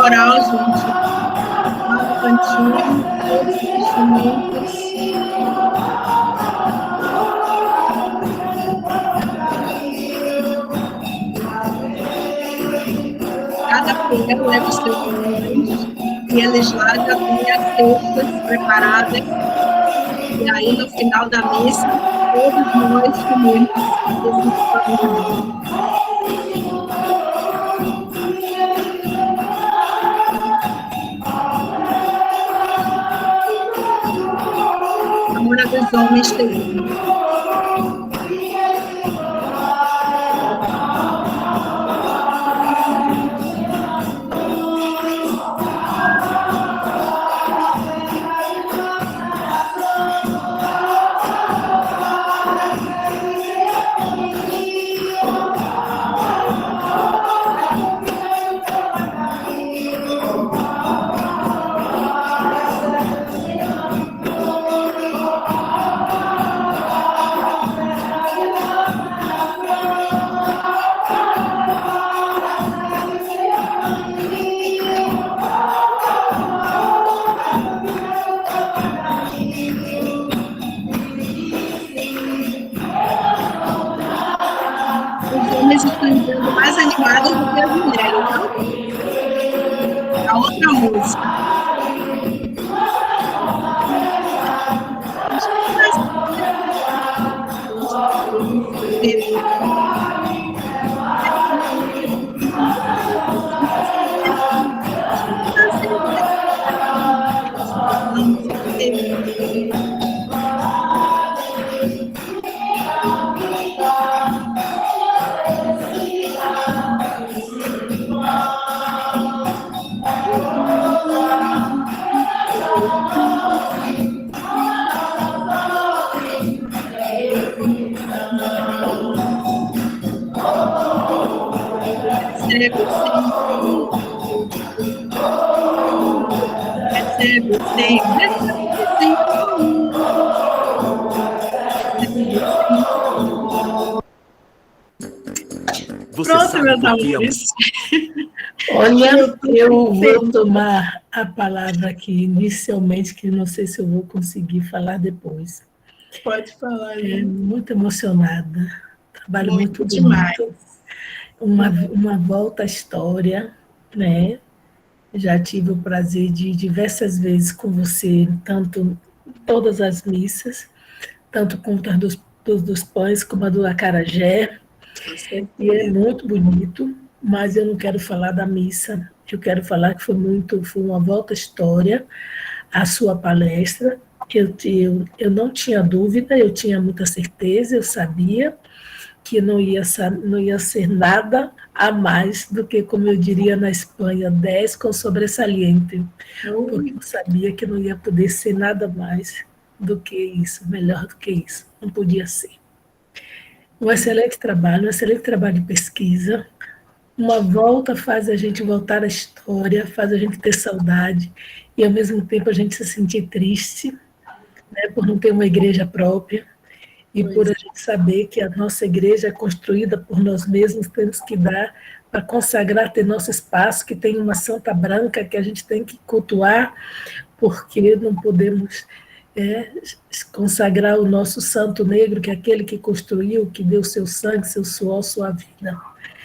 coral, gente. Lá no cantinho, todos os instrumentos. Cada coro leva os seus nomes, e eles lá já têm as cestas preparadas. E aí, no final da missa, todos nós comemos esses pães. A hora dos homens terrível. Estão entrando mais animadas do que as mulheres, não? A outra música. Pronto, meus amores. Olha, eu vou tomar a palavra aqui inicialmente, que não sei se eu vou conseguir falar depois. Pode falar. Muito emocionada. Trabalho muito demais. bonito. Uma volta à história, né? Já tive o prazer de ir diversas vezes com você, tanto todas as missas, tanto com a dos pães como a do acarajé. E é muito bonito, mas eu não quero falar da missa, eu quero falar que foi uma volta à história, a sua palestra. Eu não tinha dúvida, eu tinha muita certeza, eu sabia que não ia ser nada a mais do que, como eu diria na Espanha, 10 com sobresaliente, porque eu sabia que não ia poder ser nada mais do que isso, melhor do que isso, não podia ser. Um excelente trabalho de pesquisa, uma volta faz a gente voltar à história, faz a gente ter saudade, e ao mesmo tempo a gente se sentir triste, né, por não ter uma igreja própria, e por a gente saber que a nossa igreja é construída por nós mesmos, temos que dar para consagrar, ter nosso espaço, que tem uma Santa Branca que a gente tem que cultuar, porque não podemos consagrar o nosso Santo Negro, que é aquele que construiu, que deu seu sangue, seu suor, sua vida.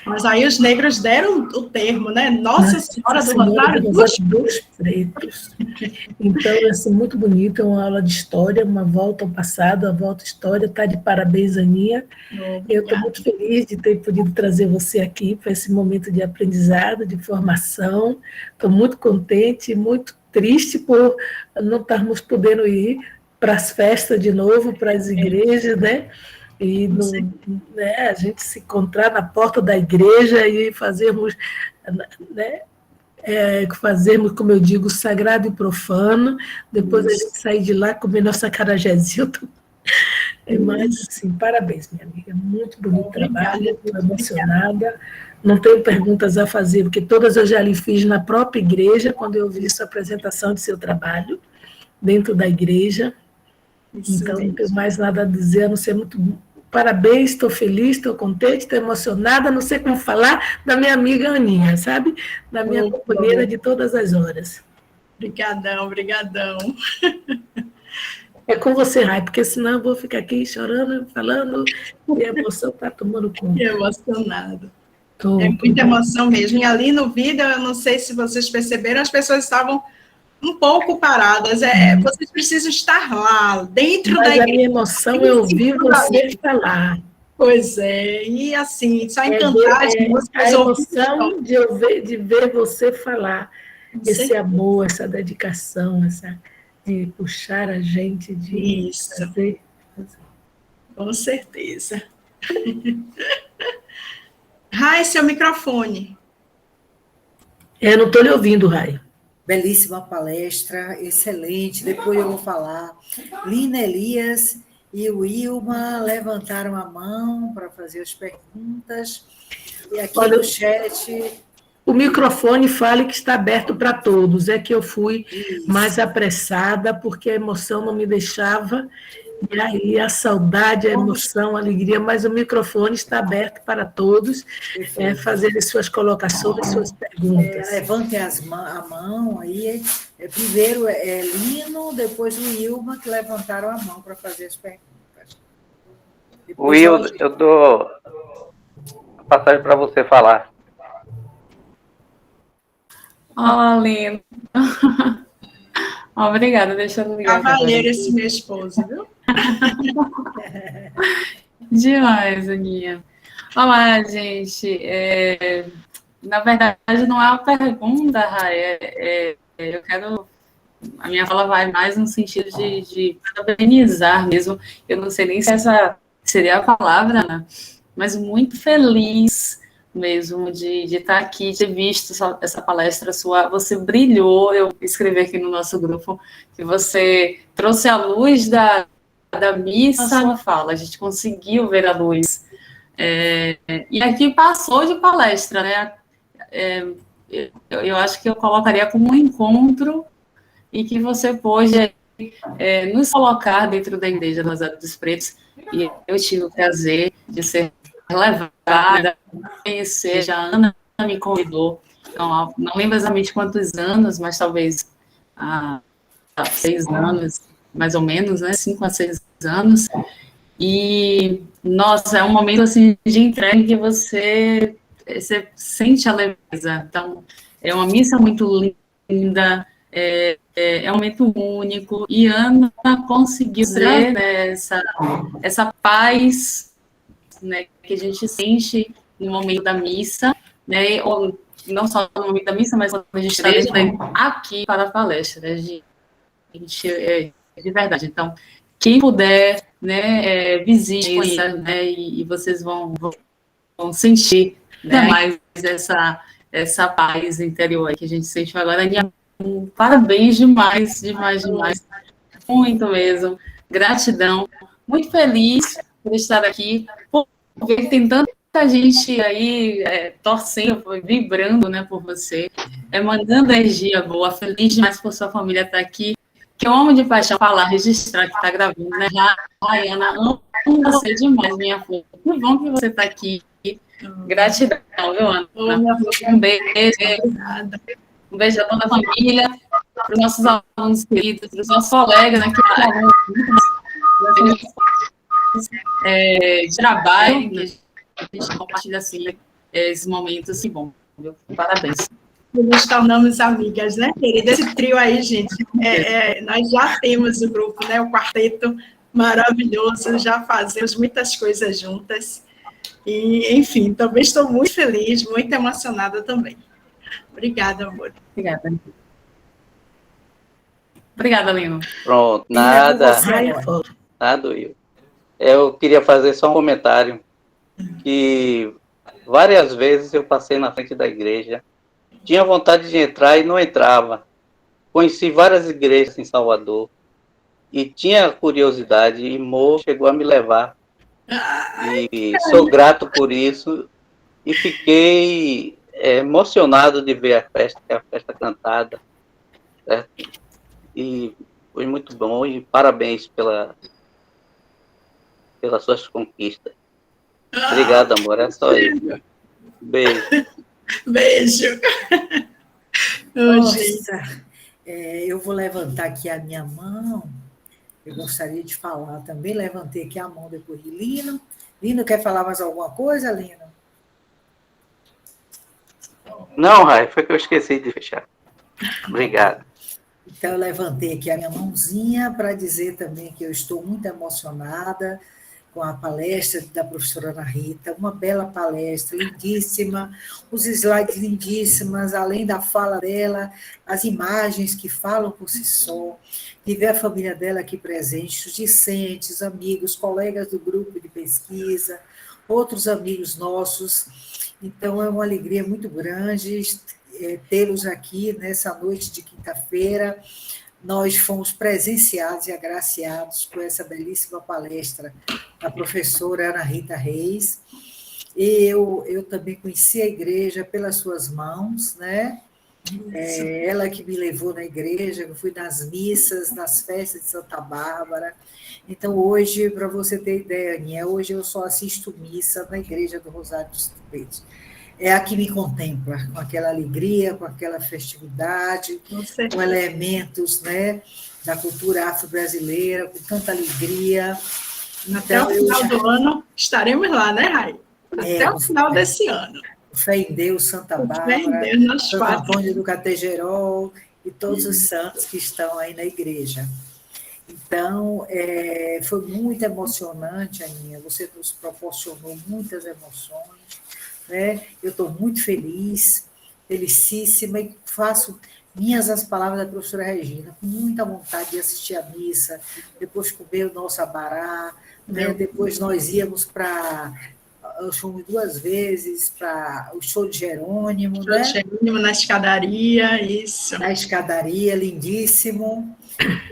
Mas aí os negros deram o termo, né? Nossa Senhora do Rosário dos Pretos. Então, é assim, muito bonito, é uma aula de história, uma volta ao passado, a volta à história. Está de parabéns, Aninha. Eu estou muito feliz de ter podido trazer você aqui para esse momento de aprendizado, de formação. Estou muito contente, muito triste por não estarmos podendo ir para as festas de novo, para as igrejas, né? E a gente se encontrar na porta da igreja e fazermos, né, fazermos, como eu digo, sagrado e profano, depois a gente sair de lá comer nossa acarajézinha. Mas, assim, parabéns, minha amiga, muito bonito trabalho, estou emocionada, não tenho perguntas a fazer, porque todas eu já lhe fiz na própria igreja, quando eu vi sua apresentação de seu trabalho, dentro da igreja. Então, não tenho mais nada a dizer, a não ser muito parabéns, estou feliz, estou contente, estou emocionada, não sei como falar da minha amiga Aninha, sabe? Da minha companheira de todas as horas. Obrigadão, obrigadão. É com você, Rai, porque senão eu vou ficar aqui chorando, falando, e a emoção está tomando conta. Que emocionado. É muita emoção mesmo. E ali no vídeo, eu não sei se vocês perceberam, as pessoas estavam um pouco paradas. Vocês precisam estar lá, dentro da igreja. Mas a minha emoção é ouvir você falar. Pois é, e assim, só encantar as músicas. A emoção de ver você falar. Esse amor, essa dedicação, de puxar a gente, de fazer. Com certeza. Rai, seu microfone. Eu não estou lhe ouvindo, Rai. Belíssima palestra, excelente. Depois eu vou falar. Lina Elias e o Ilma levantaram a mão para fazer as perguntas. E aqui no chat... O microfone fale que está aberto para todos. É que eu fui mais apressada, porque a emoção não me deixava. E aí a saudade, a emoção, a alegria, mas o microfone está aberto para todos fazerem suas colocações, suas perguntas. Levantem a mão aí. Primeiro é Lino, depois o Ilma, que levantaram a mão para fazer as perguntas. Will, eu dou a passagem para você falar. Lino. Obrigada, deixa eu ligar. Cavaleiro esse meu esposo, viu? Demais, Aninha. Olá, gente. Na verdade, não é uma pergunta, Rai. Eu quero... A minha fala vai mais no sentido de parabenizar mesmo. Eu não sei nem se essa seria a palavra, né? Mas muito feliz mesmo de estar aqui, de ter visto essa palestra sua. Você brilhou. Eu escrevi aqui no nosso grupo que você trouxe a luz da missa na fala. A gente conseguiu ver a luz. E aqui passou de palestra, né? Eu acho que eu colocaria como um encontro e que você pôde nos colocar dentro da Igreja Rosário dos Pretos. E eu tive o prazer de ser levada, conhecer, a Ana me convidou, então, não lembro exatamente quantos anos, mas talvez há 6 anos, mais ou menos, né, 5 a 6 anos, e, nossa, é um momento, assim, de entrega que você sente a leveza, então, é uma missa muito linda, é um momento único, e Ana conseguiu trazer, né, essa paz, né, que a gente sente no momento da missa, né, ou não só no momento da missa, mas quando a gente está aqui para a palestra, né, gente, de verdade. Então, quem puder, né, visite, né, e vocês vão sentir, né, mais essa paz interior que a gente sente agora. Parabéns demais, muito mesmo, gratidão, muito feliz por estar aqui, por ver que tem tanta gente aí torcendo, vibrando, né, por você, mandando energia boa, feliz demais por sua família estar aqui, que eu amo de paixão falar, registrar que está gravando, né, Rayana, amo você demais, minha filha, que bom que você está aqui, gratidão, viu, Ana? Um beijo, um beijo a toda a família, para os nossos alunos queridos, para os nossos colegas, né, que alunos de trabalho, né, a gente compartilha assim esses momentos, que bom, viu? Parabéns. Nos tornamos amigas, né, querida? Esse trio aí, gente, nós já temos o grupo, né, o quarteto maravilhoso, já fazemos muitas coisas juntas, e, enfim, também estou muito feliz, muito emocionada também. Obrigada, amor. Obrigada, Lino. Pronto, nada, Will. Eu queria fazer só um comentário, que várias vezes eu passei na frente da igreja, tinha vontade de entrar e não entrava. Conheci várias igrejas em Salvador, e tinha curiosidade, e Mo chegou a me levar. E sou grato por isso, e fiquei emocionado de ver a festa cantada, certo? E foi muito bom, e parabéns pelas suas conquistas. Obrigado, amor. É só isso. Beijo. Beijo. Nossa, eu vou levantar aqui a minha mão. Eu gostaria de falar também. Levantei aqui a mão depois de Lino. Lino, quer falar mais alguma coisa, Lino? Não, Rai, foi que eu esqueci de fechar. Obrigado. Então, eu levantei aqui a minha mãozinha para dizer também que eu estou muito emocionada com a palestra da professora Ana Rita, uma bela palestra, lindíssima, os slides lindíssimas, além da fala dela, as imagens que falam por si só, de ver a família dela aqui presente, os discentes, amigos, colegas do grupo de pesquisa, outros amigos nossos. Então, é uma alegria muito grande tê-los aqui nessa noite de quinta-feira. Nós fomos presenciados e agraciados com essa belíssima palestra da professora Ana Rita Reis. Eu também conheci a igreja pelas suas mãos, né? Ela que me levou na igreja, eu fui nas missas, nas festas de Santa Bárbara. Então, hoje, para você ter ideia, Aninha, hoje eu só assisto missa na igreja do Rosário dos Pretos. É a que me contempla, com aquela alegria, com aquela festividade, com elementos, né, da cultura afro-brasileira, com tanta alegria. Até o final do ano estaremos lá, né, Rai? Até o final desse ano. Fé em Deus, Santa Bárbara, Santo Antônio do Categerol e todos os santos que estão aí na igreja. Então, foi muito emocionante, Aninha, você nos proporcionou muitas emoções, né? Eu estou muito feliz, felicíssima, e faço minhas as palavras da professora Regina, com muita vontade de assistir a missa, depois comer o nosso abará, né? Depois nós íamos para... Eu fui 2 vezes para o show de Jerônimo, né? Jerônimo na escadaria, isso. Na escadaria, lindíssimo.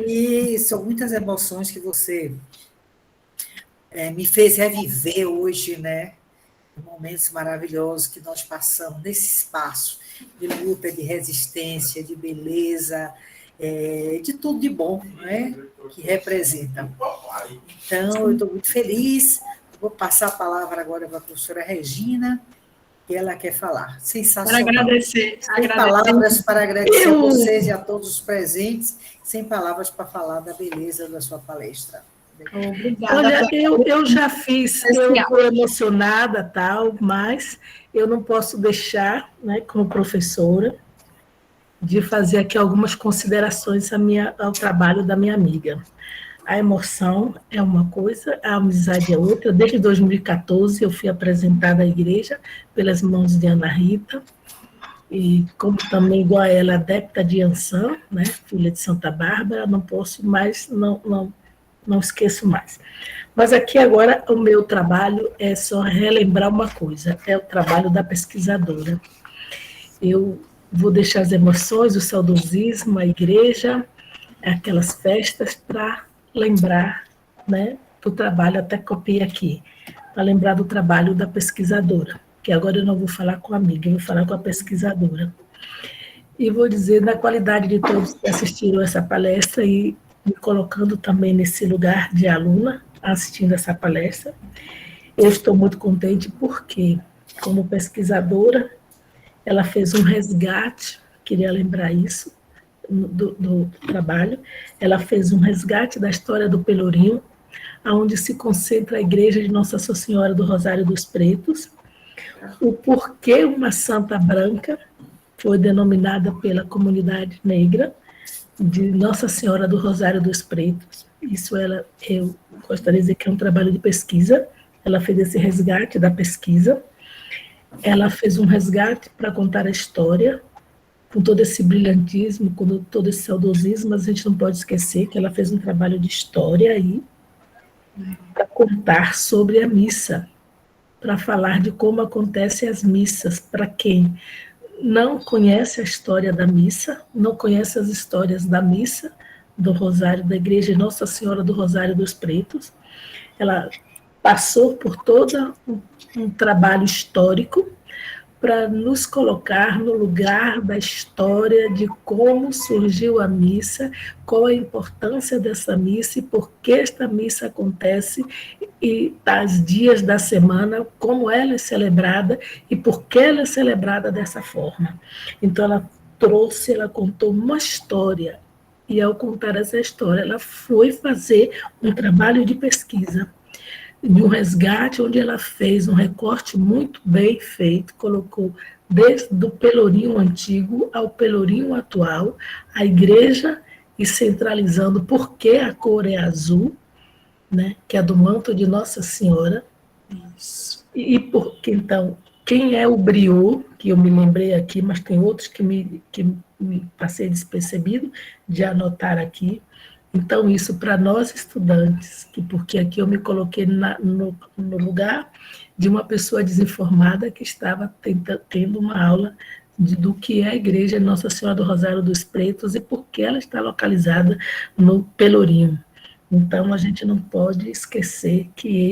E são muitas emoções que você me fez reviver hoje, né? Momentos maravilhosos que nós passamos nesse espaço de luta, de resistência, de beleza, de tudo de bom, né? Que representa. Então, eu estou muito feliz. Vou passar a palavra agora para a professora Regina, que ela quer falar. Sensacional. Para agradecer. Sem palavras para agradecer a vocês e a todos os presentes, sem palavras para falar da beleza da sua palestra. Obrigada. Olha, eu já fiz, eu estou emocionada, tal, mas eu não posso deixar, né, como professora, de fazer aqui algumas considerações ao trabalho da minha amiga. A emoção é uma coisa, a amizade é outra. Desde 2014 eu fui apresentada à igreja pelas mãos de Ana Rita, e como também, igual a ela, adepta de Ansan, né, filha de Santa Bárbara, não posso mais, não esqueço mais. Mas aqui agora o meu trabalho é só relembrar uma coisa, é o trabalho da pesquisadora. Eu vou deixar as emoções, o saudosismo, a igreja, aquelas festas, para lembrar, né, do trabalho, até copiei aqui, para lembrar do trabalho da pesquisadora, que agora eu não vou falar com a amiga, eu vou falar com a pesquisadora. E vou dizer, na qualidade de todos que assistiram essa palestra e me colocando também nesse lugar de aluna, assistindo essa palestra, eu estou muito contente porque, como pesquisadora, ela fez um resgate, queria lembrar isso, do trabalho, ela fez um resgate da história do Pelourinho, onde se concentra a igreja de Nossa Senhora do Rosário dos Pretos, o porquê uma santa branca foi denominada pela comunidade negra de Nossa Senhora do Rosário dos Pretos. Isso eu gostaria de dizer que é um trabalho de pesquisa, ela fez esse resgate da pesquisa, ela fez um resgate para contar a história, com todo esse brilhantismo, com todo esse saudosismo, mas a gente não pode esquecer que ela fez um trabalho de história aí, para contar sobre a missa, para falar de como acontecem as missas, para quem não conhece a história da missa, não conhece as histórias da missa, do Rosário, da Igreja de Nossa Senhora do Rosário dos Pretos. Ela passou por todo um trabalho histórico para nos colocar no lugar da história de como surgiu a missa, qual a importância dessa missa e por que esta missa acontece, e os dias da semana, como ela é celebrada e por que ela é celebrada dessa forma. Então, ela contou uma história, e ao contar essa história, ela foi fazer um trabalho de pesquisa, de um resgate, onde ela fez um recorte muito bem feito, colocou desde o pelourinho antigo ao pelourinho atual, a igreja, e centralizando por que a cor é azul, né, que é do manto de Nossa Senhora. Isso. E porque, então, quem é o Briot, que eu me lembrei aqui, mas tem outros que me passei despercebido de anotar aqui. Então, isso para nós estudantes, porque aqui eu me coloquei no lugar de uma pessoa desinformada que estava tendo uma aula do que é a Igreja Nossa Senhora do Rosário dos Pretos e por que ela está localizada no Pelourinho. Então, a gente não pode esquecer que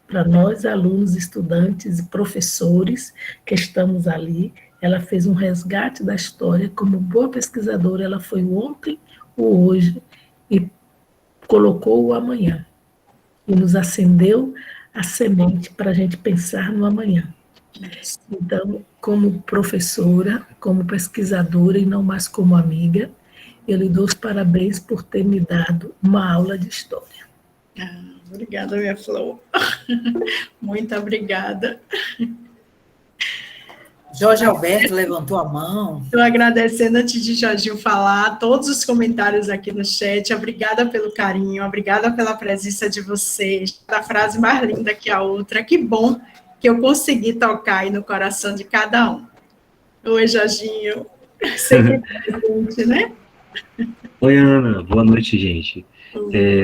para nós, alunos, estudantes e professores que estamos ali, ela fez um resgate da história. Como boa pesquisadora, ela foi o ontem, o hoje, e colocou o amanhã, e nos acendeu a semente para a gente pensar no amanhã. Então, como professora, como pesquisadora e não mais como amiga, eu lhe dou os parabéns por ter me dado uma aula de história. Obrigada, minha Flor. Muito obrigada. Jorge Alberto levantou a mão. Estou agradecendo, antes de Jorginho falar, todos os comentários aqui no chat. Obrigada pelo carinho, obrigada pela presença de vocês. A frase mais linda que a outra. Que bom que eu consegui tocar aí no coração de cada um. Oi, Jorginho. Sempre presente, né? Oi, Ana. Boa noite, gente.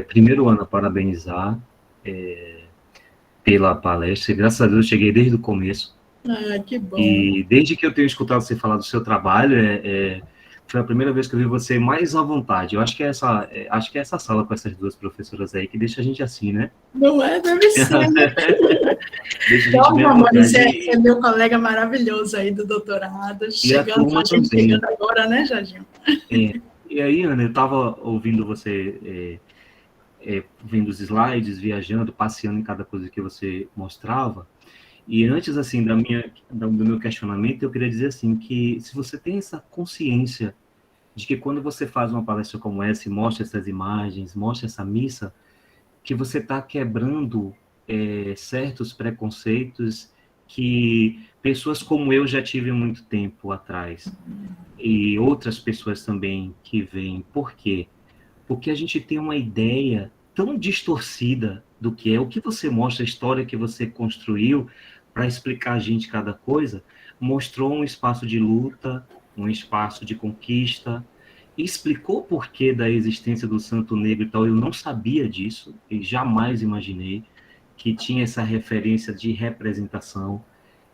Primeiro, Ana, parabenizar pela palestra. Graças a Deus, eu cheguei desde o começo. Que bom. E desde que eu tenho escutado você falar do seu trabalho, foi a primeira vez que eu vi você mais à vontade. Eu acho que é essa sala com essas duas professoras aí que deixa a gente assim, né? Não é? Deve ser, né? Deixa a gente amor, você é meu colega maravilhoso aí do doutorado. Chegando agora, né, Jorginho? E aí, Ana, eu estava ouvindo você, vendo os slides, viajando, passeando em cada coisa que você mostrava. E antes, assim, do meu questionamento, eu queria dizer, assim, que se você tem essa consciência de que quando você faz uma palestra como essa e mostra essas imagens, mostra essa missa, que você está quebrando certos preconceitos que pessoas como eu já tive muito tempo atrás. E outras pessoas também que vêm. Por quê? Porque a gente tem uma ideia tão distorcida do que é o que você mostra, a história que você construiu para explicar a gente cada coisa, mostrou um espaço de luta, um espaço de conquista, e explicou o porquê da existência do Santo Negro e tal. Eu não sabia disso, e jamais imaginei que tinha essa referência de representação.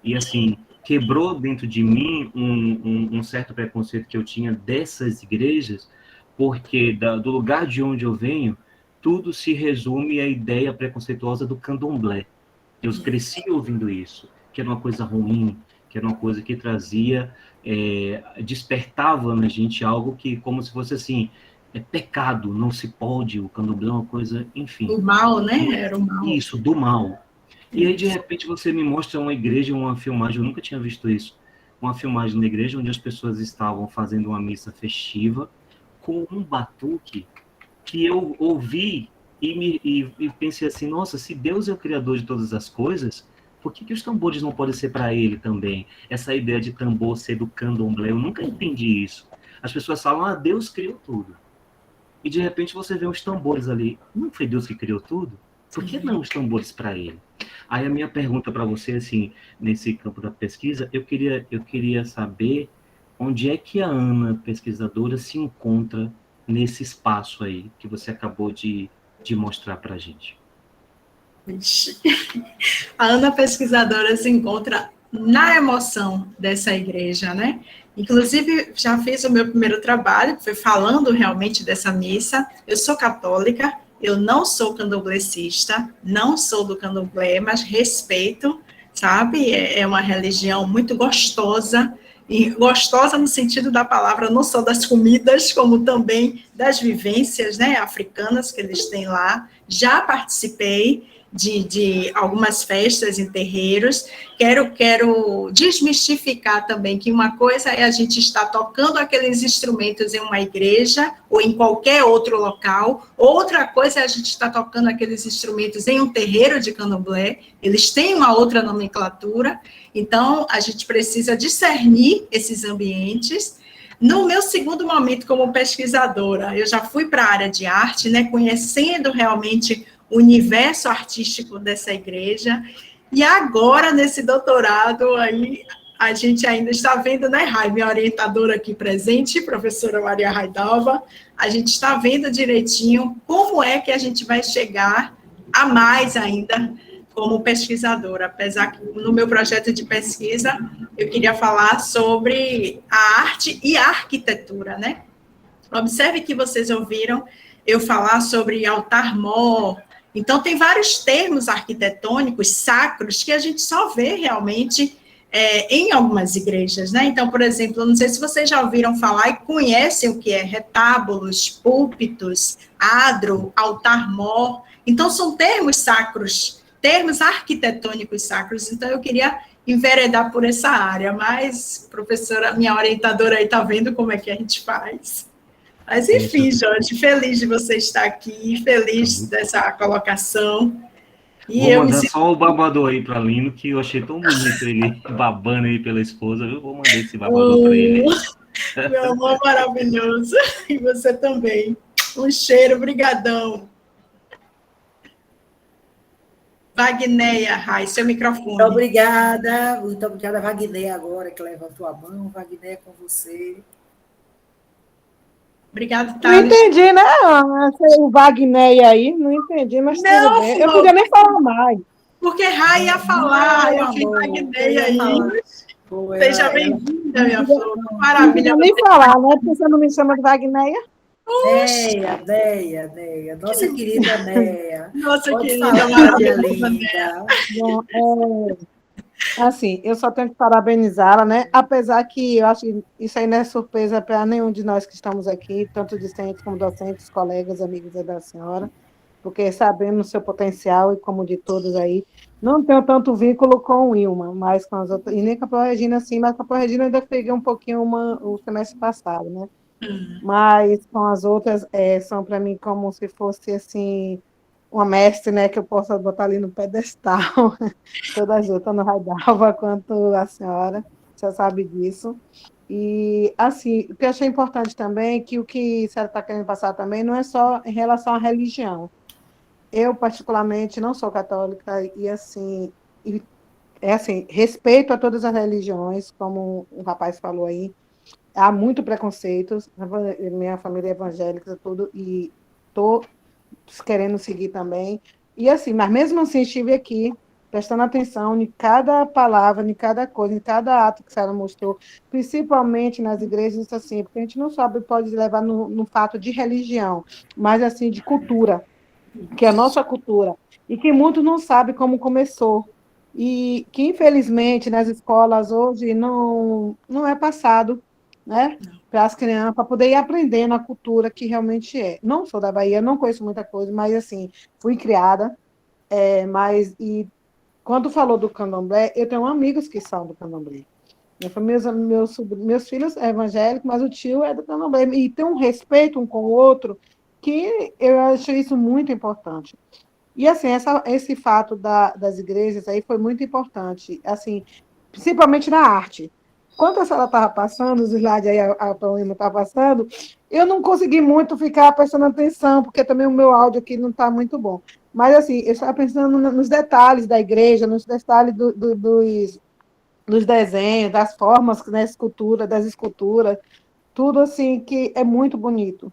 E, assim, quebrou dentro de mim um certo preconceito que eu tinha dessas igrejas, porque do lugar de onde eu venho, tudo se resume à ideia preconceituosa do candomblé. Eu cresci ouvindo isso, que era uma coisa ruim, que era uma coisa que trazia, despertava na gente algo que, como se fosse assim, pecado, não se pode, o candomblé é uma coisa, enfim. O mal, né? Era o mal. Isso, do mal. E aí, de repente, você me mostra uma igreja, uma filmagem, eu nunca tinha visto isso, uma filmagem na igreja onde as pessoas estavam fazendo uma missa festiva com um batuque que eu ouvi e pensei assim, nossa, se Deus é o criador de todas as coisas, por que os tambores não podem ser para ele também? Essa ideia de tambor ser do candomblé, eu nunca entendi isso. As pessoas falam, Deus criou tudo. E de repente você vê os tambores ali. Não foi Deus que criou tudo? Por que não os tambores para ele? Aí a minha pergunta para você, assim, nesse campo da pesquisa, eu queria saber onde é que a Ana, pesquisadora, se encontra nesse espaço aí que você acabou de mostrar para a gente. A Ana, pesquisadora, se encontra na emoção dessa igreja, né? Inclusive, já fiz o meu primeiro trabalho, que foi falando realmente dessa missa. Eu sou católica, eu não sou candomblessista, não sou do candomblé, mas respeito sabe? É uma religião muito gostosa, e gostosa no sentido da palavra, não só das comidas, como também das vivências, né, africanas que eles têm lá. Já participei de algumas festas em terreiros. Quero desmistificar também que uma coisa é a gente estar tocando aqueles instrumentos em uma igreja ou em qualquer outro local, outra coisa é a gente estar tocando aqueles instrumentos em um terreiro de candomblé. Eles têm uma outra nomenclatura, então a gente precisa discernir esses ambientes. No meu segundo momento como pesquisadora, eu já fui para a área de arte, né, conhecendo realmente o universo artístico dessa igreja, e agora, nesse doutorado, aí, a gente ainda está vendo, né, Rai, minha orientadora aqui presente, professora Maria Raidalva, a gente está vendo direitinho como é que a gente vai chegar a mais ainda como pesquisadora, apesar que no meu projeto de pesquisa eu queria falar sobre a arte e a arquitetura, né? Observe que vocês ouviram eu falar sobre altar-mor. Então, tem vários termos arquitetônicos sacros que a gente só vê realmente em algumas igrejas, né? Então, por exemplo, não sei se vocês já ouviram falar e conhecem o que é retábulos, púlpitos, adro, altar-mor. Então, são termos sacros, termos arquitetônicos sacros. Então, eu queria enveredar por essa área, mas, professora, minha orientadora aí está vendo como é que a gente faz. Mas, enfim, Jorge, feliz de você estar aqui, feliz dessa colocação. E vou eu mandar só o babador aí para Lino, que eu achei tão bonito ele babando aí pela esposa. Eu vou mandar esse babador para ele. Meu amor maravilhoso. E você também. Um cheiro, brigadão. Wagneia, Rai, seu microfone. Muito obrigada, Wagneia, agora que levantou a mão. Wagneia, com você. Obrigada, Thales. Não entendi, né? O Wagner aí, não entendi, mas não, tudo bem. Eu não podia nem falar mais. Porque Rai ia falar, eu fiz Wagner aí. Seja bem-vinda, minha flor. Maravilha. Não nem falar, né? Porque você não me chama de Wagner. Neia, nossa querida Neia. Nossa pode querida, falar, maravilhosa Neia. Bom, assim, eu só tenho que parabenizá-la, né? Apesar que eu acho que isso aí não é surpresa para nenhum de nós que estamos aqui, tanto discentes como docentes, colegas, amigos da senhora, porque sabemos o seu potencial e como de todos aí, não tenho tanto vínculo com o Ilma, mas com as outras, e nem com a Pró-Regina, sim, mas com a Pró-Regina eu ainda peguei um pouquinho o semestre passado, né? Mas com as outras, são para mim como se fosse, assim, uma mestre, né, que eu possa botar ali no pedestal, todas as tanto no Raidalva quanto a senhora, você sabe disso. E, assim, o que eu achei importante também, que o que a senhora está querendo passar também não é só em relação à religião. Eu, particularmente, não sou católica e, assim, respeito a todas as religiões, como o rapaz falou aí, há muito preconceitos, minha família é evangélica, tudo, e estou querendo seguir também. E assim, mas mesmo assim estive aqui, prestando atenção em cada palavra, em cada coisa, em cada ato que a senhora mostrou, principalmente nas igrejas, assim, porque a gente não sabe, pode levar no fato de religião, mas assim, de cultura, que é a nossa cultura, e que muitos não sabem como começou. E que, infelizmente, nas escolas hoje não é passado, né? Para as crianças, para poder ir aprendendo a cultura que realmente é. Não sou da Bahia, não conheço muita coisa, mas, assim, fui criada, mas, e quando falou do candomblé, eu tenho amigos que são do candomblé. Meus filhos são evangélicos, mas o tio é do candomblé, e tem um respeito um com o outro, que eu acho isso muito importante. E, assim, esse fato das igrejas aí foi muito importante, assim, principalmente na arte. Quando a senhora estava passando, os slides aí, a Paulina estava passando, eu não consegui muito ficar prestando atenção, porque também o meu áudio aqui não está muito bom. Mas, assim, eu estava pensando nos detalhes da igreja, nos detalhes dos desenhos, das formas, né, das esculturas, tudo, assim, que é muito bonito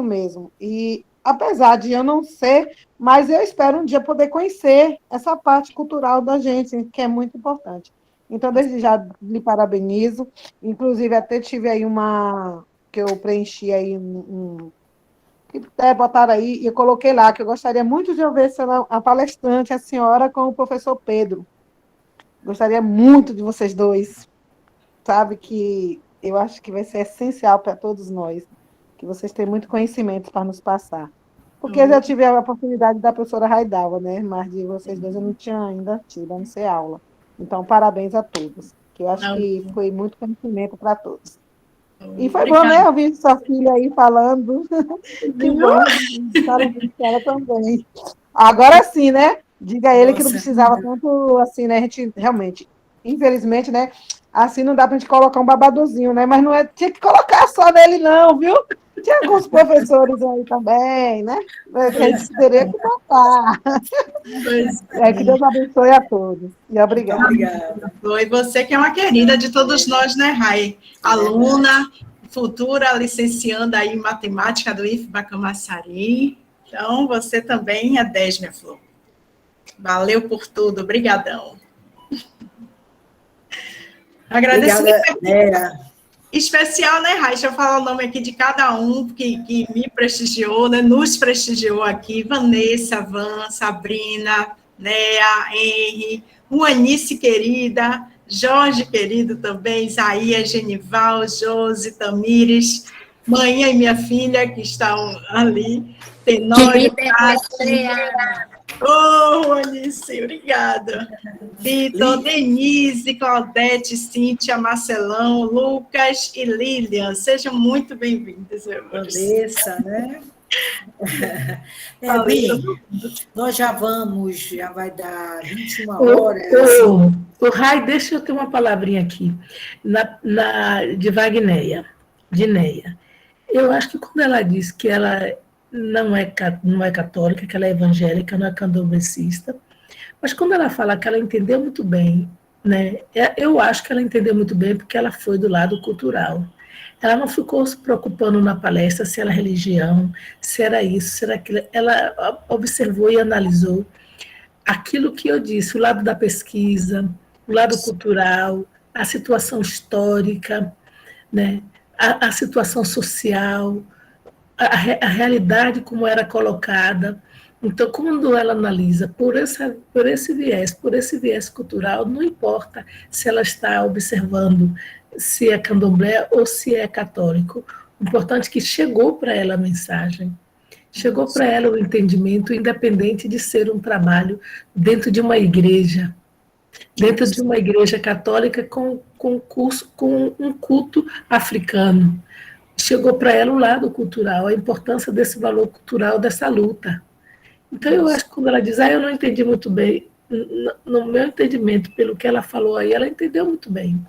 mesmo. E, apesar de eu não ser, mas eu espero um dia poder conhecer essa parte cultural da gente, que é muito importante. Então, desde já lhe parabenizo. Inclusive, até tive aí que eu preenchi aí que botaram aí, e eu coloquei lá, que eu gostaria muito de ouvir a palestrante, a senhora, com o professor Pedro. Gostaria muito de vocês dois, sabe, que eu acho que vai ser essencial para todos nós, que vocês têm muito conhecimento para nos passar. Porque eu já tive a oportunidade da professora Raidalva, né? Mas de vocês dois eu não tinha ainda tido, a não ser aula. Então, parabéns a todos, que eu acho que foi muito conhecimento para todos. E foi bom, né? Ouvir sua filha aí falando. Que bom, ela também. Agora sim, né? Diga a ele que não precisava tanto assim, né? A gente realmente, infelizmente, né? Assim não dá para a gente colocar um babadozinho, né? Mas não é, tinha que colocar só nele, não, viu? Tinha alguns professores aí também, né? Que a gente teria que botar. Que Deus abençoe a todos. E obrigada. Obrigada. Foi você que é uma querida de todos nós, né, Rai? Aluna, futura licencianda aí em matemática do IFBA Camaçari. Então, você também é 10, minha flor. Valeu por tudo. Obrigadão. Agradeço. Especial, né, Rai? Deixa eu falar o nome aqui de cada um que me prestigiou, né? Nos prestigiou aqui. Vanessa, Van, Sabrina, Nea, Henry, Juanice querida, Jorge querido também, Isaías, Genival, Josi, Tamires, manhã e minha filha que estão ali, Tenório, Juanice, obrigada. Vitor, Denise, Claudete, Cíntia, Marcelão, Lucas e Lilian, sejam muito bem-vindos. Vanessa, né? Nós já vai dar 21 horas. O Rai, deixa eu ter uma palavrinha aqui, de Wagneia, de Neia. Eu acho que quando ela diz que ela não é católica, que ela é evangélica, não é candomblessista, mas quando ela fala que ela entendeu muito bem, né, eu acho que ela entendeu muito bem porque ela foi do lado cultural. Ela não ficou se preocupando na palestra se era religião, se era isso, se era aquilo. Ela observou e analisou aquilo que eu disse, o lado da pesquisa, o lado cultural, a situação histórica, né, a situação social, a realidade como era colocada. Então, quando ela analisa por esse viés cultural, não importa se ela está observando se é candomblé ou se é católico. O importante é que chegou para ela a mensagem, chegou para ela o entendimento, independente de ser um trabalho dentro de uma igreja católica com um culto africano. Chegou para ela o lado cultural, a importância desse valor cultural, dessa luta. Então, eu acho que quando ela diz, eu não entendi muito bem, no meu entendimento, pelo que ela falou aí, ela entendeu muito bem.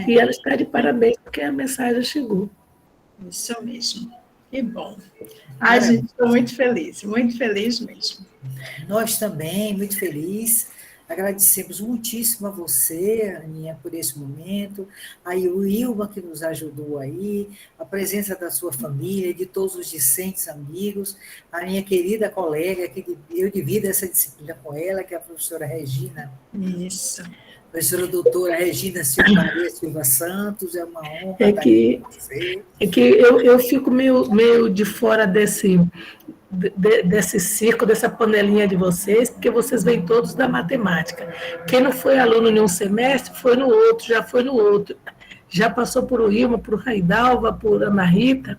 E ela está de parabéns, porque a mensagem chegou. Isso mesmo. Que bom. Gente, estou muito feliz mesmo. Nós também, muito felizes. Agradecemos muitíssimo a você, Aninha, por esse momento, aí o Ilma, que nos ajudou aí, a presença da sua família, de todos os discentes amigos, a minha querida colega, que eu divido essa disciplina com ela, que é a professora Regina. Isso. Professora doutora Regina Silva Santos, é uma honra estar aqui com você. É que eu fico meio de fora desse circo, dessa panelinha de vocês, porque vocês vêm todos da matemática. Quem não foi aluno em um semestre, foi no outro, já foi no outro. Já passou por o Ilma, por Raidalva, por Ana Rita.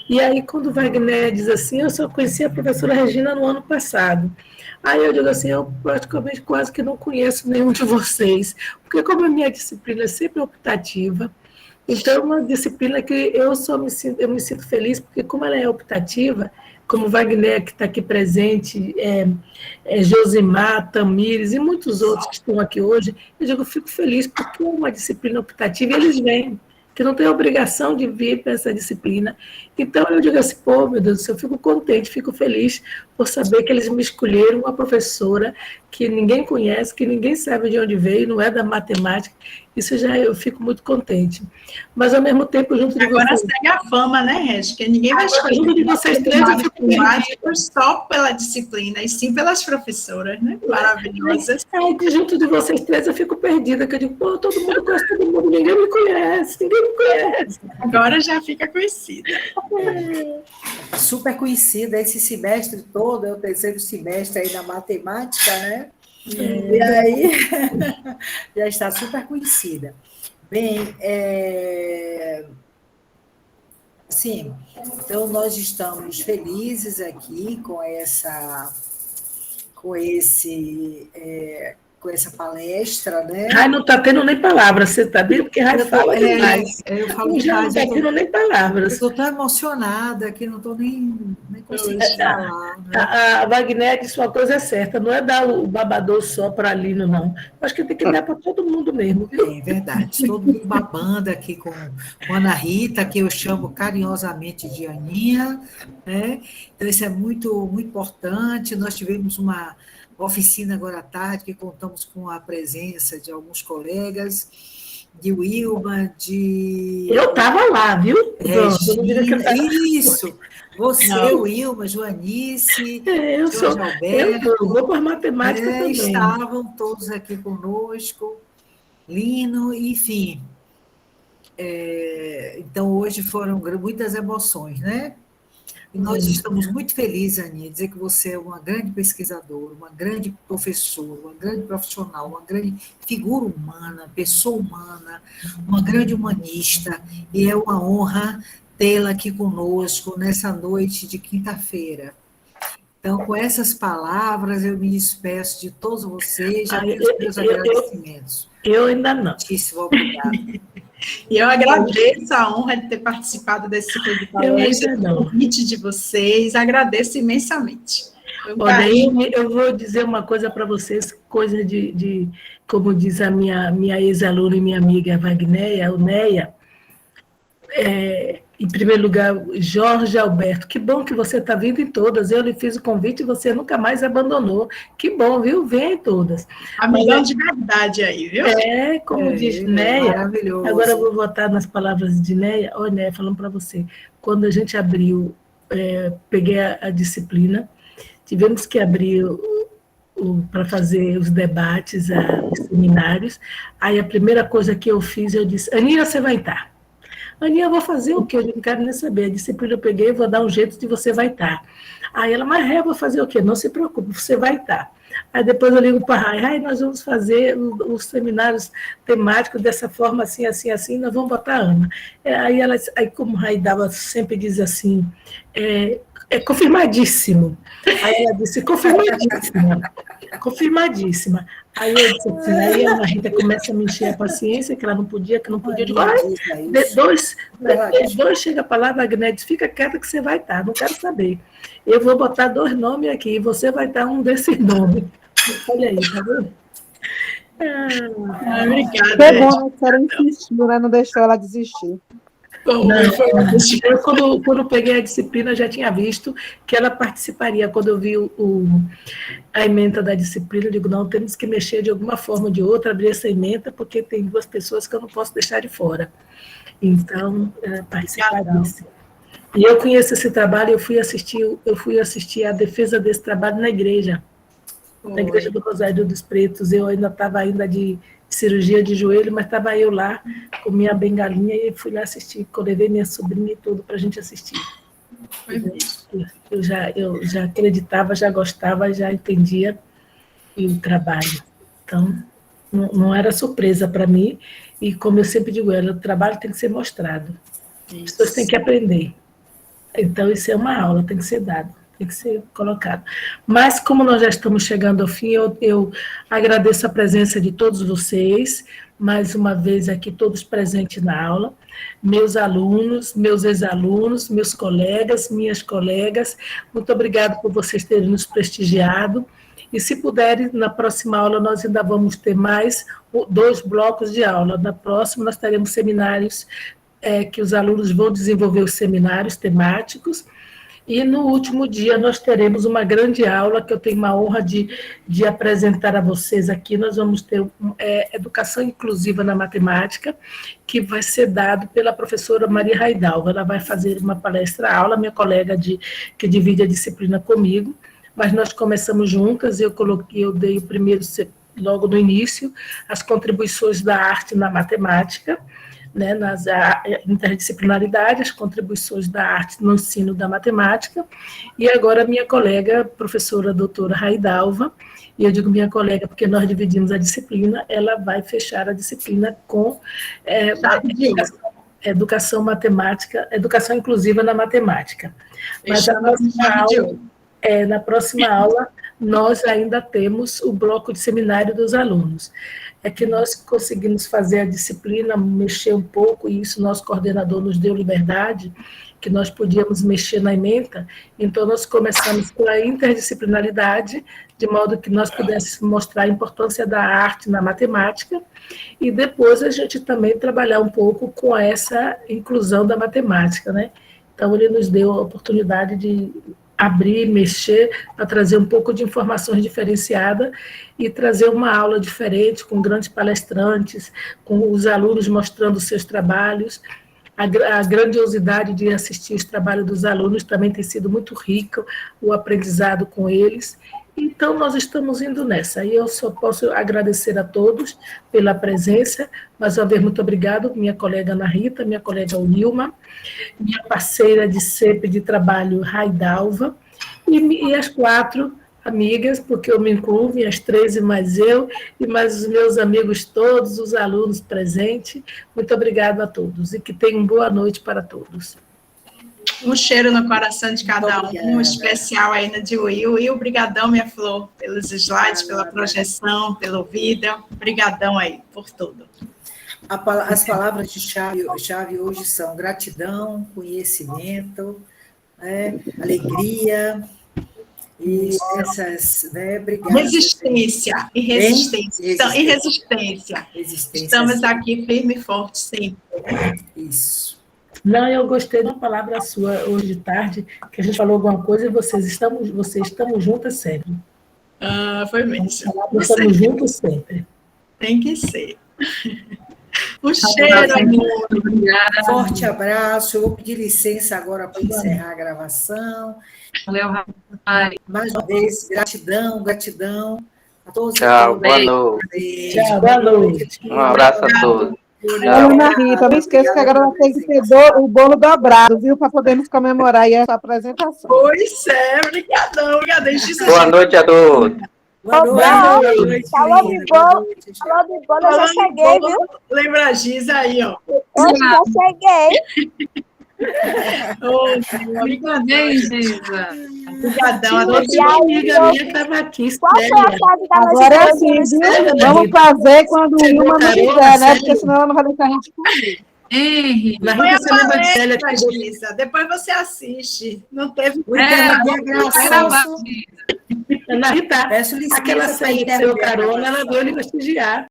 E aí, quando o Wagner diz assim, eu só conheci a professora Regina no ano passado. Aí eu digo assim, eu praticamente quase que não conheço nenhum de vocês, porque como a minha disciplina é sempre optativa, então é uma disciplina que eu me sinto feliz, porque como ela é optativa, como o Wagner, que está aqui presente, Josimar, Tamires e muitos outros que estão aqui hoje, eu fico feliz porque é uma disciplina optativa e eles vêm, que não tem obrigação de vir para essa disciplina. Então, eu digo assim, meu Deus do céu, eu fico contente, fico feliz por saber que eles me escolheram uma professora que ninguém conhece, que ninguém sabe de onde veio, não é da matemática. Isso eu fico muito contente. Mas, ao mesmo tempo, junto de vocês... Agora segue a fama, né, Regi? Que ninguém vai escolher junto de vocês três, eu fico matemáticos só pela disciplina, e sim pelas professoras, né? Maravilhosas. Junto de vocês três, eu fico perdida, que eu digo, todo mundo gosta de todo mundo, ninguém me conhece. Agora já fica conhecida. Super conhecida, esse semestre todo, é o terceiro semestre aí na matemática, né? E aí, já está super conhecida. Bem, sim, então nós estamos felizes aqui com essa palestra, né? Rai não está tendo nem palavras, você está vendo? Porque Rai fala demais. Eu falo já não está tendo nem palavras. Eu estou tão emocionada que não estou nem conseguindo falar. Né? A Wagner disse uma coisa certa, não é dar o babador só para Lino, não. Acho que tem que dar para todo mundo mesmo. Viu? É verdade, todo mundo babando aqui com Ana Rita, que eu chamo carinhosamente de Aninha, né? Então isso é muito, muito importante. Nós tivemos uma oficina agora à tarde, que contamos com a presença de alguns colegas, de Wilma, de... Eu estava lá, viu? Regina, isso! Você, Wilma, Joanice, Jorge Alberto... Eu vou para matemática também. Estavam todos aqui conosco, Lino, enfim. Então, hoje foram muitas emoções, né? E nós estamos muito felizes, Aninha, dizer que você é uma grande pesquisadora, uma grande professora, uma grande profissional, uma grande figura humana, pessoa humana, uma grande humanista, e é uma honra tê-la aqui conosco nessa noite de quinta-feira. Então, com essas palavras, eu me despeço de todos vocês, já tenho os meus agradecimentos. Eu ainda não. Muitíssimo obrigada. E eu agradeço a honra de ter participado desse ciclo de palestras, o convite de vocês, agradeço imensamente. Olha, eu vou dizer uma coisa para vocês, coisa de como diz a minha ex-aluna e minha amiga Wagnéia, Neia, em primeiro lugar, Jorge Alberto, que bom que você está vindo em todas. Eu lhe fiz o convite e você nunca mais abandonou. Que bom, viu? Venha em todas. Amigão de verdade aí, viu? Como diz Neia. Maravilhoso. Agora eu vou voltar nas palavras de Neia. Olha, Neia, falando para você. Quando a gente abriu, peguei a disciplina, tivemos que abrir para fazer os debates, os seminários. Aí a primeira coisa que eu fiz, eu disse, Aninha, você vai estar. Aninha, eu vou fazer o quê? Eu não quero nem saber. A disciplina eu peguei, vou dar um jeito de você vai estar. Aí ela, mas eu vou fazer o quê? Não se preocupe, você vai estar. Aí depois eu ligo para a Rai, nós vamos fazer os seminários temáticos dessa forma, assim, assim, assim, nós vamos botar a Ana. Aí como a Rai sempre diz assim, confirmadíssimo. Aí ela disse, confirmadíssima. Aí eu disse assim, aí a Ana Rita começa a me encher a paciência, que ela não podia, dois chega para lá, Wagner diz, fica quieta que você vai estar, não quero saber. Eu vou botar 2 nomes aqui, e você vai estar um desses nomes. Olha aí, tá vendo? Obrigada. É bom, a senhora insistiu, né? Não deixou ela desistir. Eu, quando peguei a disciplina, já tinha visto que ela participaria. Quando eu vi a ementa da disciplina, eu digo, não, temos que mexer de alguma forma ou de outra, abrir essa ementa, porque tem 2 pessoas que eu não posso deixar de fora. Então, participar disso. E eu conheço esse trabalho, eu fui assistir a defesa desse trabalho na igreja do Rosário dos Pretos. Eu ainda estava de cirurgia de joelho, mas estava eu lá com minha bengalinha e fui lá assistir, levei minha sobrinha e tudo para a gente assistir. Eu já acreditava, já gostava, já entendia o trabalho. Então, não era surpresa para mim, e como eu sempre digo, o trabalho tem que ser mostrado. As pessoas têm que aprender. Então, isso é uma aula, tem que ser dado, tem que ser colocado. Mas, como nós já estamos chegando ao fim, eu agradeço a presença de todos vocês, mais uma vez aqui, todos presentes na aula, meus alunos, meus ex-alunos, meus colegas, minhas colegas, muito obrigado por vocês terem nos prestigiado, e se puderem, na próxima aula nós ainda vamos ter mais 2 blocos de aula. Na próxima nós teremos seminários que os alunos vão desenvolver os seminários temáticos, e no último dia nós teremos uma grande aula que eu tenho uma honra de apresentar a vocês aqui. Nós vamos ter Educação Inclusiva na Matemática, que vai ser dado pela professora Maria Raidalva. Ela vai fazer uma palestra-aula, minha colega que divide a disciplina comigo, mas nós começamos juntas, eu dei o primeiro, logo no início, as contribuições da arte na matemática, né, nas interdisciplinaridades, as contribuições da arte no ensino da matemática, e agora minha colega, professora doutora Raidalva, e eu digo minha colega, porque nós dividimos a disciplina, ela vai fechar a disciplina com educação matemática, educação inclusiva na matemática. Mas na próxima aula, nós ainda temos o bloco de seminário dos alunos. É que nós conseguimos fazer a disciplina, mexer um pouco, e isso nosso coordenador nos deu liberdade, que nós podíamos mexer na ementa, então nós começamos com a interdisciplinaridade, de modo que nós pudéssemos mostrar a importância da arte na matemática, e depois a gente também trabalhar um pouco com essa inclusão da matemática, né? Então ele nos deu a oportunidade de abrir, mexer, para trazer um pouco de informações diferenciadas e trazer uma aula diferente, com grandes palestrantes, com os alunos mostrando seus trabalhos. A grandiosidade de assistir os trabalhos dos alunos também tem sido muito rico, o aprendizado com eles. Então, nós estamos indo nessa. E eu só posso agradecer a todos pela presença, mais uma vez, muito obrigado, minha colega Ana Rita, minha colega Nilma, minha parceira de sempre de trabalho, Raidalva, e as 4 amigas, porque eu me incluo, as 13 mais eu, e mais os meus amigos todos, os alunos presentes. Muito obrigado a todos, e que tenham boa noite para todos. Um cheiro no coração de cada um, especial aí na de Will. E obrigadão, minha Flor, pelos slides, pela projeção, pelo vídeo. Obrigadão aí por tudo. As palavras de chave hoje são gratidão, conhecimento, alegria, e essas, obrigada. Resistência e resistência. E resistência. Estamos aqui firme e forte sempre. Isso. Não, eu gostei da palavra sua hoje de tarde, que a gente falou alguma coisa e vocês estamos juntas sempre. Foi mesmo. Estamos juntos sempre. Tem que ser. Um cheiro, amor. Forte abraço. Eu vou pedir licença agora para encerrar a gravação. Valeu, Rafael. Mais uma vez, gratidão a todos. Tchau, boa noite. Tchau, boa noite. Um abraço a todos. Ana Rita, não esqueça que agora vai ter que ter o bolo dobrado, viu? Para podermos comemorar aí essa apresentação. Pois é, obrigadão. Boa noite a todos. Boa noite. Falou de bolo, eu já cheguei, viu? Lembra a Giz aí, ó. Eu já cheguei. Obrigada, Giza. Obrigadão. A Uma amiga minha estava aqui. Qual foi a frase da noite? Agora é assim, viu? Vamos fazer quando o Ilma não quiser, né? Porque senão ela não vai deixar a gente comer. Henry. Foi a palestra, Giza. Depois você assiste. Não teve... Ana Rita, aquela saída do seu carona, ela veio lhe prestigiar.